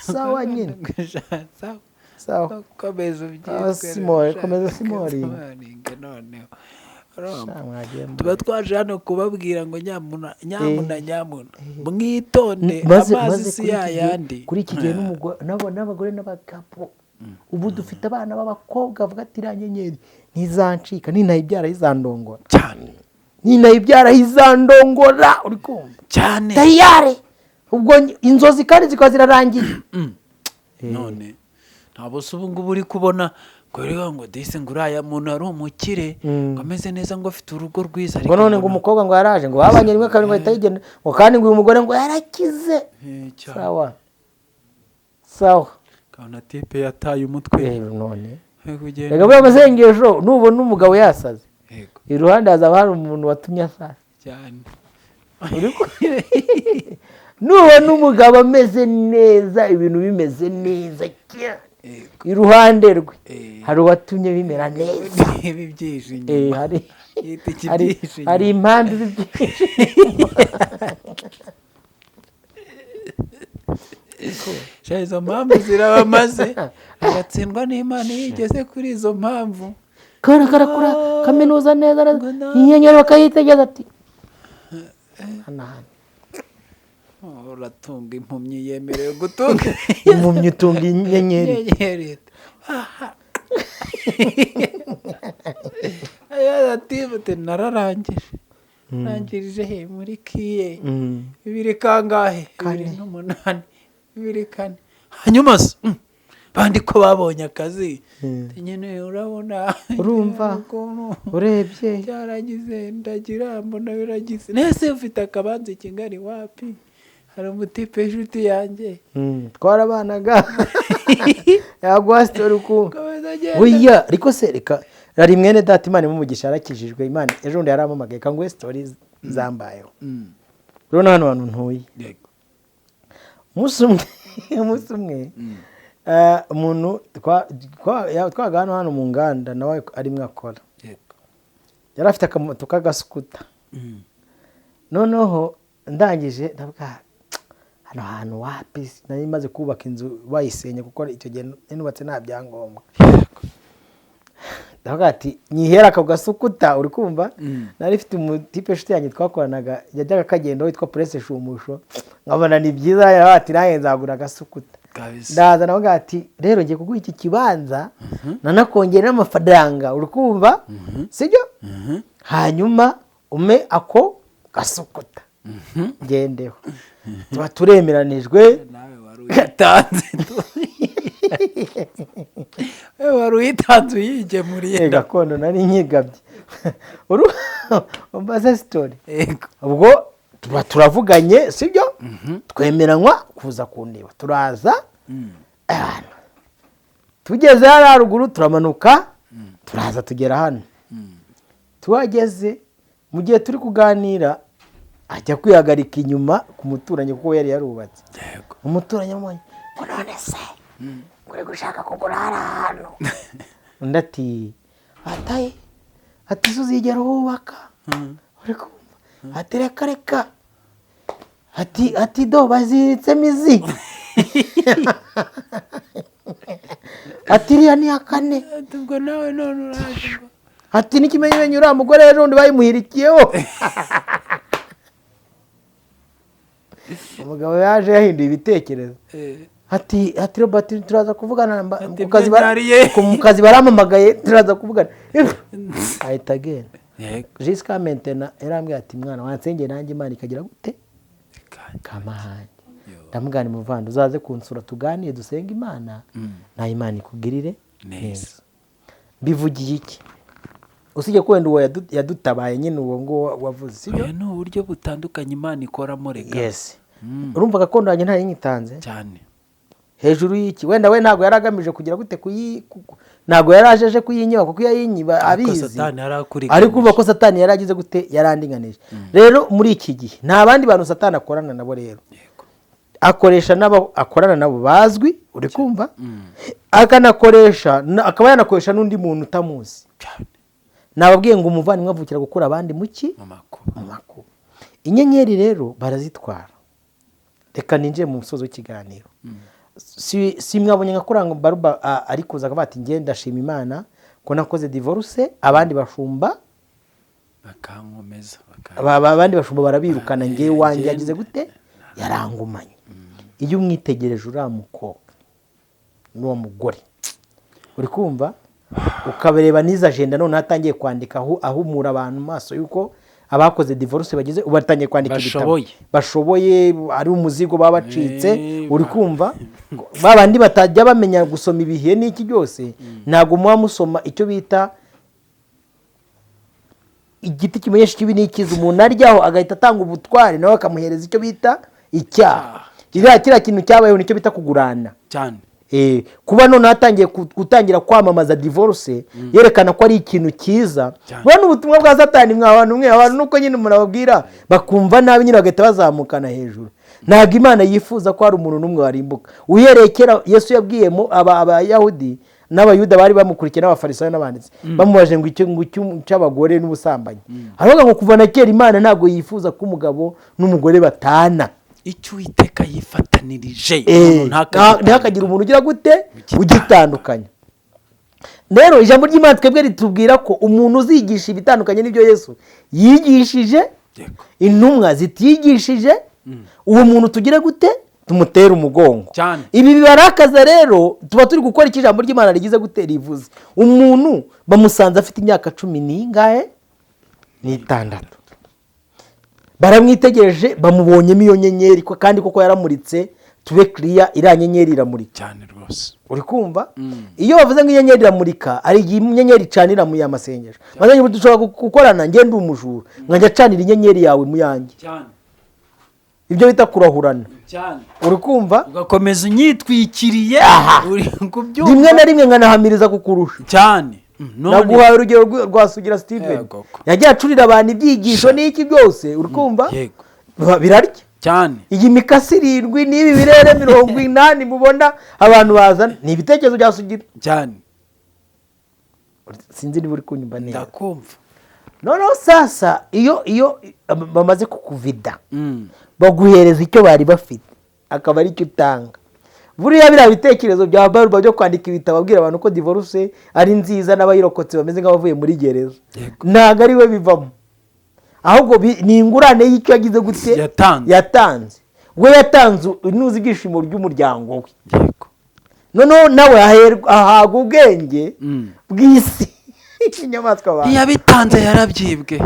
sawa nyine sawa komeza komeza Simoni. tuba twaje hano kubabwira ngo nyamuna mwitonde, amazi si yayandi. kuri iki gihe n'abagore n'abagabo ubu dufite abana b'abakobwa bavuga ati iriya nyenyeri ntizancika, ninayibyara izandongora cyane, uri kumva cyane tayari. ubwo inzozi kandi zikaba zirarangiye. none ntabwo ubu ngubu uri kubona ngo dise ngo uriya muntu ari umukire ngo ameze neza ngo afite urugo rwiza, ngo none ngo umukobwa ngo yaraje ngo babanye rimwe kabiri ngo ahita yigenda ngo kandi ngo uyu mugore ngo yarakize. sawa kabona tipe yataye umutwe. none reka buriya amasengesho nubona umugabo yasaze iruhande hazaba hari umuntu watumye asaza cyane. nubona umugabo ameze neza, ibintu bimeze neza cyane, iruhande rwe hari uwatumye bimera neza. hari impamvu z'ibyishimo. izo mpamvu zirabamaze, agatsindwa n'Imana iyo igeze kuri izo mpamvu. karakura kaminuza neza, inyenyeri bakayitegereza ati uratunga impumyi, yemerewe gutunga impumyi, utunga inyenyeri. narangije he muri kiye 2 kangahe 2 8 2 4 hanyuma bandi ko babonye akazi nyine urabona urumva urebye byaragize ndagira mbona biragize nese ufite akabanza kingari wapi hari umutipe inshuti yanjye twarabanaga yaguha sitori ukuntu buya ariko se reka ari mwene data Imana imumugisha yarakijijwe Imana ejo bundi yaramamagaye kanguhe sitori zambayeho rero hano hantu ntuye umunsi umwe umuntu twaga hano mu nganda nawe arimwo akora yari afite akamoto k'agasukuta noneho ndangije ndavuga hano hantu wapi nari maze kubaka inzu bayisenya kuko icyo gihe nubatse nta byangombwa ndavuga ati nyihera ako gasukuta uri kumva nari ifite umutipe inshuti yanjye twakoranaga yajyaga kagenda witwa Prince Shumusho nkabona ni byiza ati nawe nzagura agasukuta ndaza nawe ati rero ngiye kuguha iki kibanza nanakongera n'amafaranga uri kumva sibyo hanyuma ume ako gasukuta ngendeho tuba turemeranijwe nawe wari uyatanze wari uyitanze uyigemuriye gakondo nari nkigabye umbaze sitori ubwo tuba turavuganye sibyo twemeranywa kuza kundeba turaza tugeze hano haruguru turamanuka turaza tugera hano tuhageze mu gihe turi kuganira ajya kwihagarika inyuma ku muturanyi kuko yari yarubatse umuturanyi amubonye ngo none se uri gushaka kugura hariya hantu undi ati uzigera wubaka uri kumva ati reka ati do baziritsemo izi ati iriya ni iya kane ubwo nawe none uraje ati n'ikimenyimenyi uriya mugore rero undi bayimuhirikiyeho umugabo yaje yahinduye ibitekerezo ati Robert turaza kuvugana mu kazi baramamagaye turaza kuvugana ahita agenda jusqu'à maintenant yarambwiye ati mwana wansengeye nanjye Imana ikagira gute kamahane ndamugana muvanda uzaze kunsura tuganiye dusenga Imana na Imana ikugirire neza bivugiye iki usije kwenda uwo yadutabaye nyine uwo ngo wavuze sibyo ni uburyo butandukanye Imana ikoramo rega yes urumva gakondo yanjye nta yinyitanze cyane hejuru y'iki wenda we ntago yaragamije kugira gute ntago yarajeje kuyinyiba kuko yayinyiba abizi ariko uvuga ko Satani yaragize gute yarandinganije rero muri iki gihe nta bandi bantu Satani akorana nabo rero akorana nabo bazwi uri kumva akaba yanakoresha n'undi muntu utamuzi nababwiye ngo umuvandimwe avukira gukura abandi muki mu makuba inyenyeri rero barazitwara reka ninjiye mu musozo w'ikiganiro si mwabonye nka kuranga Baruba ari kuza akavuga ati ngenda ndashima Imana ko nakoze divorce abandi bashumba bakankomeza abandi bashumba barabirukana ngewe wanjye yagize gute yarangumanye iyo umwitegereje uriya mukobwa n'uwo mugore uri kumva ukabareba n'izo agenda none hatangiye kwandika ahumura abantu maso yuko abakoze divorce bagize ubatangiye kwandika ibitabo bashoboye ari umuzigo baba bacitse uri kumva babandi batajya bamenya gusoma ibihe n'iki byose ntago muba musoma icyo bita igiti kimenyesha ikibi n'ikiza umuntu aryaho agahita atanga ubutware nawe akamuhereza icyo bita icyaha kiriya kintu cyabayeho nicyo bita kugurana cyane kuba none hatangiye gutangira kwamamaza divorce yerekana ko ari ikintu cyiza bone ubutumwa bwa Satani abantu nuko nyine murababwira bakumva nabi nyine bagahita bazamukana hejuru ntabwo Imana yifuza ko hari umuntu n'umwe warimbuka uhereye kera Yesu yabwiyemo abayahudi n'abayuda bari bamukurikiye n'abafarisayo n'abanditsi bamubaje ngo icyo cy'abagore n'ubusambanyi aravuga ngo kuva na kera Imana ntabwo yifuza ko umugabo n'umugore batana icyo Uwiteka yifatanirije ntihakagira umuntu ugira gute ugitandukanya rero ijambo ry'Imana twebwe ritubwira ko umuntu uzigisha ibitandukanye n'ibyo Yesu yigishije intumwa zitiyigishije uwo muntu tugire gute tumutera umugongo ibi bibarakaza rero tuba turi gukora iki ijambo ry'Imana rigize gute rivuze umuntu bamusanze afite imyaka 10 baramwitegereje bamubonyemo iyo nyenyeri kandi koko yaramuritse tube clear, iriya nyenyeri iramurika cyane rwose. uri kumva iyo bavuze ngo inyenyeri iramurika ari igihe inyenyeri icanira mu yamasengesho maze niba dushobora gukorana njye ndi umujura nkajya acanira inyenyeri yawe mu yanjye ibyo bita kurahurana uri kumva ugakomeza unyitwikiriye uri kubyumva rimwe na rimwe nkanahamiriza kukurusha cyane. naguhaye urugero rwa Sugira Steven yagiye acurira abantu ibyigisho n'iki byose uri kumva birarya cyane. iyi mikasi 7 n'ibi birere 80 mubona abantu bazana ni ibitekerezo bya Sugira cyane. sinzi niba uri kunyumva neza ndakumva. noneho sasa iyo bamaze kukuvida baguhereza icyo bari bafite akaba ari cyo utanga buriya biriya bitekerezo bya Baruba byo kwandika ibitabo abwira abantu ko divorce ari nziza n'abayirokotse bameze nk'abavuye muri gereza ntago ari we bivamo ahubwo ni ingurane y'icyo yagize gute yatanze we yatanze inuzi ibyishimo ry'umuryango we noneho nawe ahabwa ubwenge bw'isi inyamaswa abantu yabitanze yarabyibwe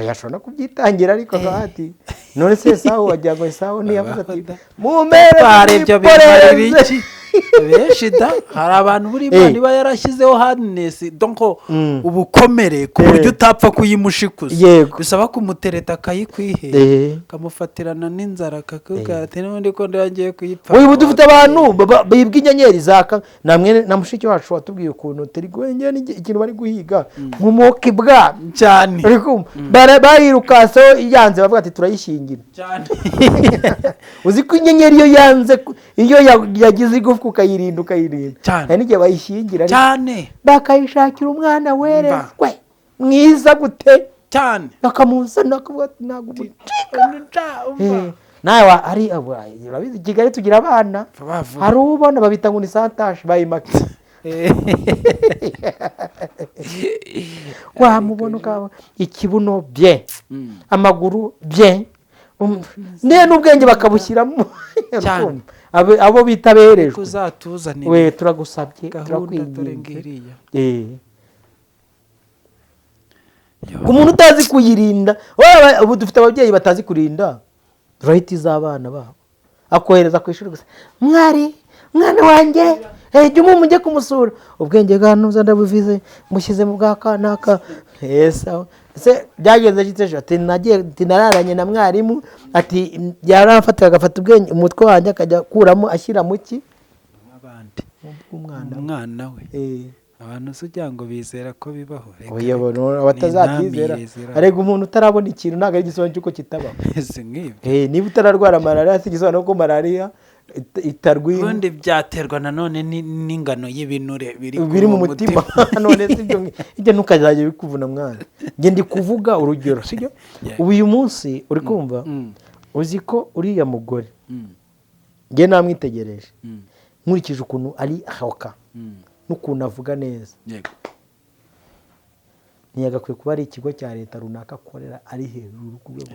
yashobora kubyitangira ariko ati none se sawa wagira ngo sawa ntiyavuze ati mumere barebye bimarira iki benshi da hari abantu buri bandi ba yarashyizeho hardness donc ubukomere ku buryo utapfa kuyimushikuza bisaba kumutereta akayikwihe kamufatirana n'inzara kakubwira ati n'undi ko ndagiye kuyipfa uyu dufite abantu bibwa inyenyeri zaka namwe na mushiki wacu watubwiye ukuntu teri gwenge ikintu bari guhiga nk'umuki bwa cyane bayirukaso yanze bavuga ati turayishingira cyane uzi ko inyenyeri iyo yanze iyo yagize igufu ukayirinda hari n'igihe bayishingira cyane bakayishakira umwana werezwe mwiza gute cyane bakamuzana akavuga ati ntabwo nawe ari urabizi Kigali tugira abana hari ubona babita ngo ni santaje bayimaka wamubona ukaba ikibuno bye amaguru bye n'ubwenge bakabushyiramo abo bita berejwe we turagusabye turakwinginze ku muntu utazi kuyirinda ubu dufite ababyeyi batazi kurinda turahita iz'abana babo akohereza ku ishuri gusa mwana wanjye jya umujye kumusura ubwenge bwa ntuza ndabuvize mushyize mu bwa kanaka ese byagenze giteje ati nararanye na mwarimu ati yarafatira agafata ubwenge umutwe wanjye akajya akuramo ashyira mu ki abandi umwana we abantu se ugira ngo bizera ko bibaho abatazabyizera arega umuntu utarabona ikintu ntabwo ari igisobanuro cy'uko kitabaho niba utararwara malariya si igisobanuro ko malariya itarwira ubundi byaterwa nanone n'ingano y'ibinure biri mu mutima none ibyo ntukazajya bikuvuna mwana njye ndi kuvuga urugero sibyo ubu uyu munsi uri kumva uzi ko uriya mugore njye namwitegereje nkurikije ukuntu ari ahoka n'ukuntu avuga neza ntiyagakwiye kuba ari ikigo cya leta runaka akorera ari hejuru ku rwego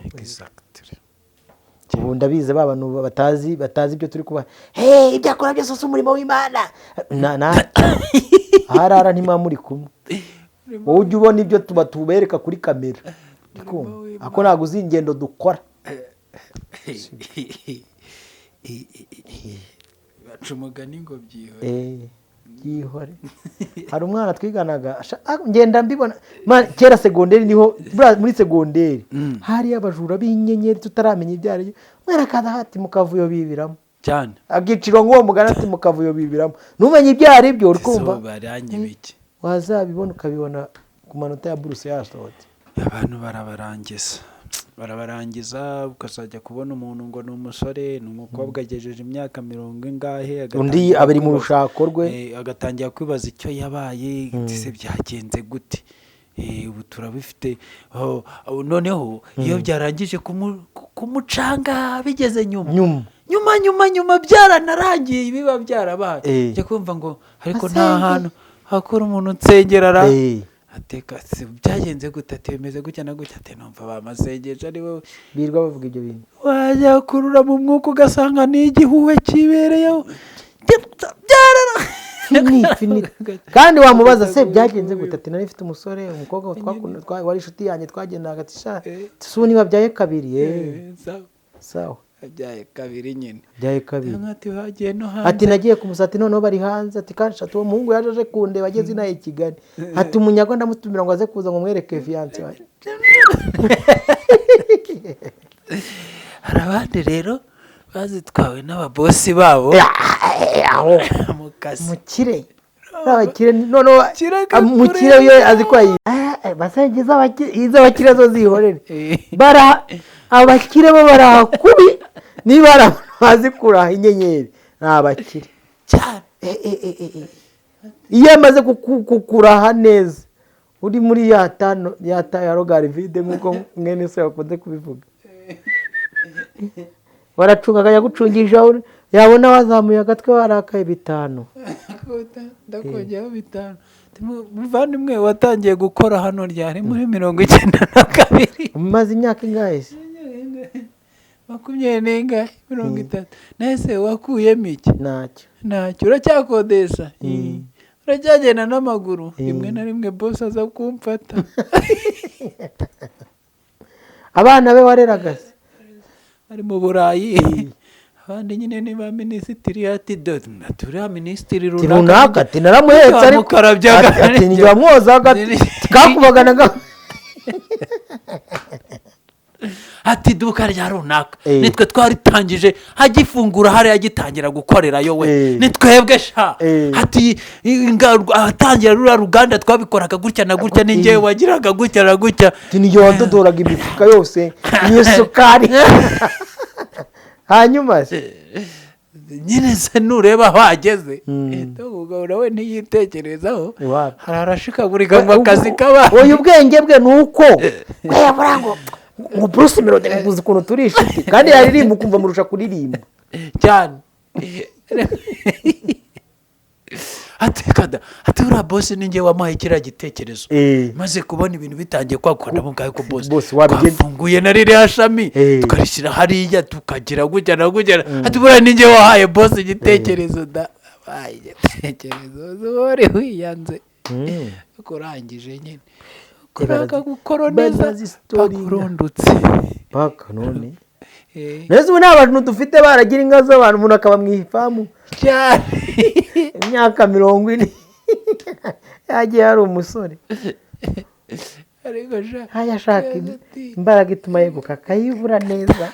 ubu ndabizi ba bantu batazi ibyo turi kuba ibyo akora byose si umurimo w'Imana aharara ntimwa muri kumwe wowe ujya ubona ibyo tubereka kuri kamera ako ntabwo uzi ingendo dukora baca umugani ngo byihore hari umwana twiganaga ngenda mbibona kera segonderi niho muri segonderi hari abajura b'inyenyeri tutaramenya ibyo ari byo mwana akaza hati mukavuyo bibiramo cyane agiciro ngo mugana ati mukavuyo bibiramo numenye ibyo ari byo uri kumva wazabibona ukabibona ku manota ya buruse yasohotse abantu barabarangiza ukazajya kubona umuntu ngo ni umusore ni umukobwa agejeje imyaka 40 ingahe undi abari mu rushako rwe agatangira kwibaza icyo yabaye ese byagenze gute ubu turabifite noneho iyo byarangije kumucanga bigeze nyuma byaranarangiye biba byarabaye njya kumva ngo ariko nta hantu hakora umuntu nsengera ateka byagenze gute atemeze gutya na gutya ate numva bamasengesha ari wowe birwa bavuga ibyo bintu wajya kurura mu mwuka ugasanga ni igihuwe kibereyeho kandi wamubaza se byagenze gute ati nari mfite umusore umukobwa wari inshuti yanjye twagendaga ati sha tusu niba byaye kabiri sawa yabyaye kabiri nyine byaye kabiri ati wagiye no hanze ati nagiye ku musati noneho bari hanze ati kandi uwo muhungu yaje aje kundeba ageze inaha i Kigali ati umunyago ndamutumira ngo aze kuza ngo mwereke fiyanse wawe. hari abandi rero bazitwawe n'ababosi babo mu kazi mukire abakire noneho mukire yo azi ko basenge iz'abakire zo zihorere abakire bo barahakubi niba ari abantu bazi kuraha inyenyeri ni abakire cyane. iyo amaze kukuraha neza uri muri ya rogarivide nk'uko mwene se bakunze kubivuga baracunga akajya gucungisha yabona wazamuye agatwe warakaye 5 ndakongeraho 5 muvandimwe watangiye gukora hano ryari muri 92 umaze imyaka ingahe se 30 nese wakuyemo iki ntacyo uracyakodesha uracyagenda n'amaguru rimwe na rimwe boss aza kumfata abana be wareragase ari mu Burayi abandi nyine ni ba minisitiri ati turiya minisitiri runaka ati naramuhetse ariko ati njya mwoza kakubaganaga ati iduka rya runaka nitwe twaritangije hagifungura hari yagitangira gukorerayo we nitwebwe sha ati atangira rura ruganda twabikoraga gutya na gutya ninjye wagiraga gutya na gutya niyo wadodoraga imifuka yose y'isukari hanyuma nyine se nureba aho ageze ugahora we ntiyitekerezaho harashikagurika mu kazi kaba oya ubwenge bwe ni uko ngo Bruce Melody nguzi ukuntu turi inshuti kandi yaririmba ukumva murusha kuririmba cyane. ati uriya bosi ninjye wamuhaye kiriya gitekerezo maze kubona ibintu bitangiye kwakunda mu bwawe ko bosi twafunguye na ririya shami tukarishyira hariya tukagira gutya na gutya ati buriya ninjye wahaye bosi igitekerezo wahaye igitekerezo wari wiyanze kurangije nyine kuranga gukora neza pakurundutse paka none neza ubu nta bantu dufite baragira inka z'abantu umuntu akaba mu ifamu cyane imyaka 40 yagiye hari umusore ariko ashaka imbaraga ituma yeguka akayivura neza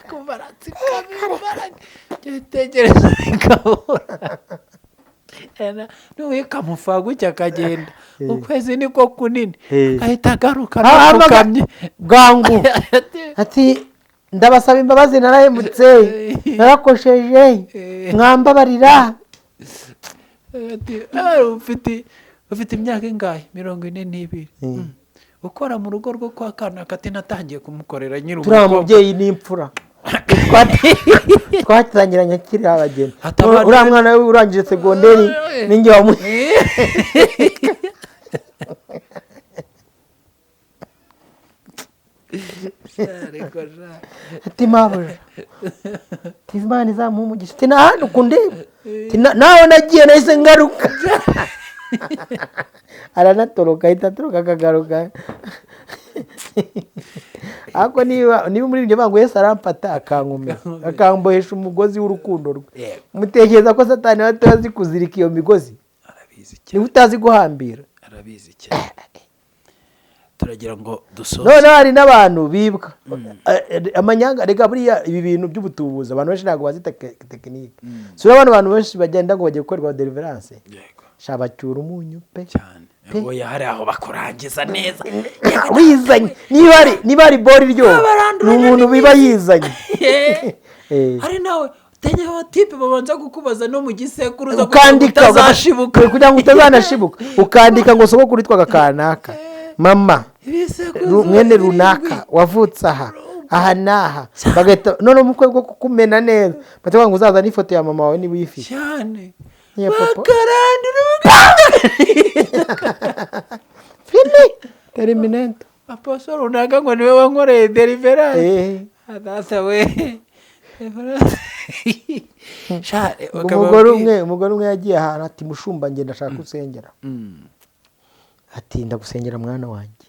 igitekerezo bikabura nuwe kamufa gutya akagenda ukwezi niko kunini ahita agaruka nafukamye bwangu ati ndabasaba imbabazi narahemutse narakosheje mwambabarira ufite imyaka ingahe 42 ukora mu rugo rwo kwa kana kati natangiye kumukorera nyiri umukobwa turi umubyeyi n'imfura twatangiranye kiri abageni uriya mwana we urangije segonderi ninjye ati mabuja Imana izamuha umugisha ati nahandi ukundeba nawe nagiye nahise ngaruka aranatoroka ahita atoroka akagaruka ariko niba muri ibyo bangu Yesu arampata akankomeza akambohesha umugozi w'urukundo rwe mutekereza ko Satani batazi kuzirika iyo migozi niba utazi guhambira arabizi cyane turagira ngo dusoze none hari n'abantu bibwa amanyanga rega buriya ibi bintu by'ubutubuzi abantu benshi ntabwo bazi tekinike sura abantu benshi bagenda ngo bagiye gukorerwa deliverance shabacyura umunyu pe cyane oya hari aho bakurangiza neza wizanye niba ari bori ryo ni umuntu biba yizanye hari nawe tenya abatipe babanza kukubaza no mu gisekuruza ukandika kugira ngo utazanashibuka ukandika ngo soko kuri twaga kanaka mama mwene runaka wavutse aha naha bagahita none umukwe bwo kukumena neza batavuga ngo uzaza n'ifoto ya mama wawe niba uyifite cyane bakarandura fini terminento apostle runaka ngo niwe wankoreye deliverance adasa we umugore umwe yagiye ahantu ati mushumba ngenda ndashaka gusengera ati ndagusengera mwana wanjye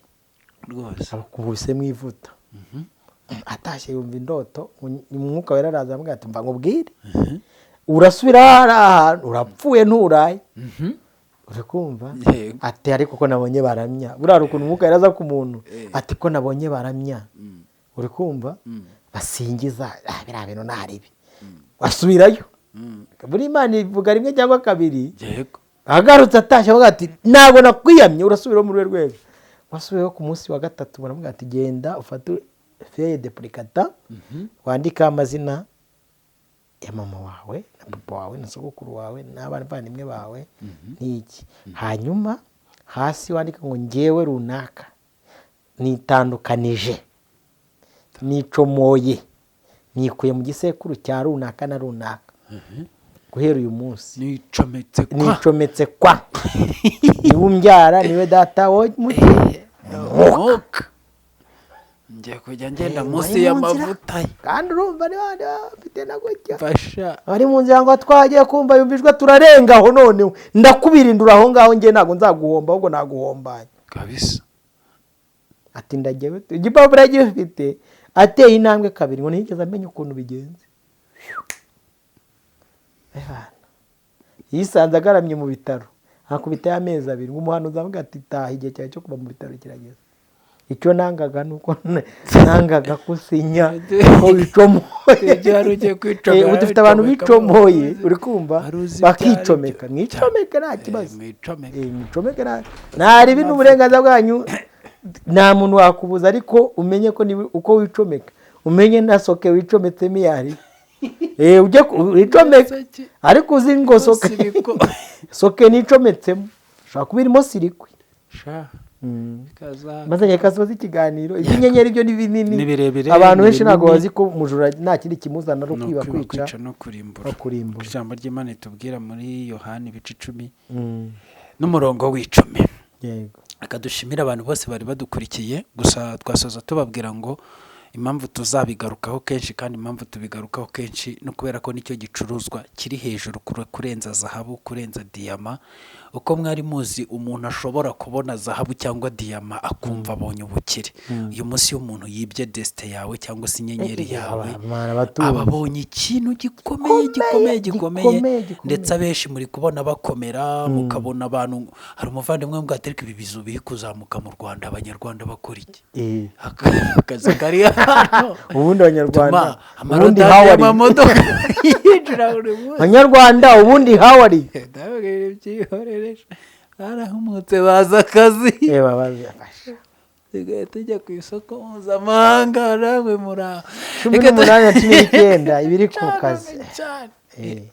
rwose akubise mu ivuta atashye yumva indoto umwuka wera araza amubwira ati mva nkubwire urasubira hariya ahantu urapfuye nturaye uri kumva ati ariko ko nabonye baramya buriya ukuntu umwuka wera aza ku muntu ati ko nabonye baramya uri kumva basingiza biriya bintu ntaribi wasubirayo buri Imana ivuga rimwe cyangwa kabiri agarutse atashye avuga ati ntabwo nakwiyamye urasubiraho muri rwego wasubiyeho ku munsi wa gatatu baramubwira ati genda ufate feye depurikata wandika amazina ya mama wawe na papa wawe na sogokuru wawe n'abavandimwe bawe n'iki hanyuma hasi wandika ngo ngewe runaka nitandukanije nicomoye nikuye mu gisekuru cya runaka na runaka guhera uyu munsi nicometse kwa niwe umbyara niwe data wo mwuka ngiye kujya ngenda munsi y'amavuta ye kandi urumva bafite na gutya bari mu nzira ngo twagiye kumva yumvijwe turarengaho none ndakubirindura aho ngaho ngiye ntabwo nzaguhomba ahubwo naguhombanye kabisa ati ndagiye igipapuro yagiye ufite ateye intambwe kabiri ngo ntiyigeze amenya ukuntu bigenze yisanze agaramye mu bitaro hakubitayo amezi 2 ngo umuhanuzi avuga ati taha igihe cyawe cyo kuba mu bitaro kirageze icyo nangaga nuko nangaga kusinya ko bicomoye dufite abantu bicomoye uri kumva bakicomeka mwicomeke nta kibazo mwicomeke ntari ibintu uburenganzira bwanyu nta muntu wakubuza ariko umenye ko uko wicomeka umenye na soke wicometsemo yari ujye wicomeka ariko uzi ngo soke nicometsemo ushobora kuba irimo sirikwi maze nyakasoza ikiganiro iby'inyenyeri byo ni binini abantu benshi ntabwo bazi ko umujura nta kindi kimuzana ari kwiba kwica no kurimbura ijambo ry'Imana itubwira muri Yohana 10 n'umurongo w'icumi akadushimira abantu bose bari badukurikiye gusa twasoza tubabwira ngo impamvu tuzabigarukaho kenshi kandi impamvu tubigarukaho kenshi no kubera ko nicyo gicuruzwa kiri hejuru kurenza zahabu kurenza diyama uko mwari muzi umuntu ashobora kubona zahabu cyangwa diyama akumva abonye ubukire uyu munsi y'umuntu yibye desite yawe cyangwa se inyenyeri yawe ababonye ikintu gikomeye ndetse abenshi muri kubona bakomera mukabona abantu hari umuvandimwe mbwa atereka ibi bizu biri kuzamuka mu Rwanda abanyarwanda bakora iki akazi kari ubundi abanyarwanda ubundi hawari abanyarwanda ubundi hawari barahumutse baza akazi tujya ku isoko mpuzamahanga namwe muri aho 18-19 ibiri ku kazi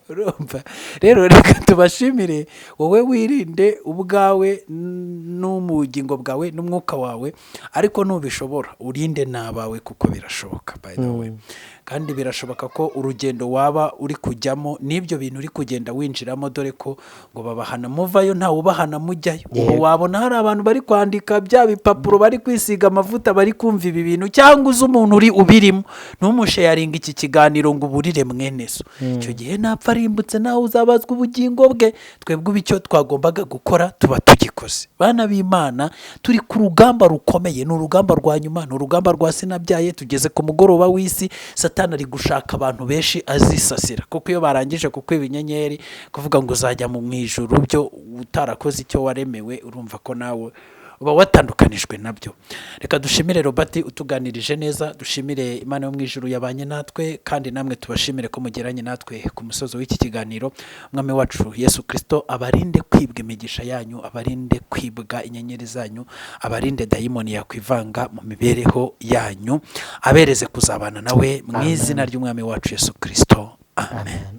urumva rero reka tubashimire wowe wirinde ubwawe n'umugingo bwawe n'umwuka wawe ariko nubishobora urinde nabawe kuko birashoboka by the way kandi birashoboka ko urugendo waba uri kujyamo n'ibyo bintu uri kugenda winjiramo dore ko ngo babahana muvayo nta ubahana mujyayo ubu wabona hari abantu bari kwandika bya bipapuro bari kwisiga amavuta bari kumva ibi bintu cyangwa uzi umuntu uri ubirimo ntumusharinga iki kiganiro ngo uburire mwene so icyo gihe napfa arimbutse nawe uzabazwa ubugingo bwe twebwe icyo twagombaga gukora tuba tugikoze bana b'Imana turi ku rugamba rukomeye ni urugamba rwa nyuma ni urugamba rwa sinabyaye tugeze ku mugoroba w'isi Satani ari gushaka abantu benshi azisasira kuko iyo barangije kukwiba inyenyeri kuvuga ngo uzajya mu mwijuru byo utarakoze icyo waremewe urumva ko nawe uba watandukanijwe nabyo reka dushimire Robert utuganirije neza dushimire Imana yo mu ijuru yabanye natwe kandi namwe tubashimire ko mugeranye natwe ku musozo w'iki kiganiro umwami wacu Yesu Kristo abarinde kwibwa imigisha yanyu abarinde kwibwa inyenyeri zanyu abarinde dayimoni yakwivanga mu mibereho yanyu abereze kuzabana nawe mu izina ry'umwami wacu Yesu Kristo amen.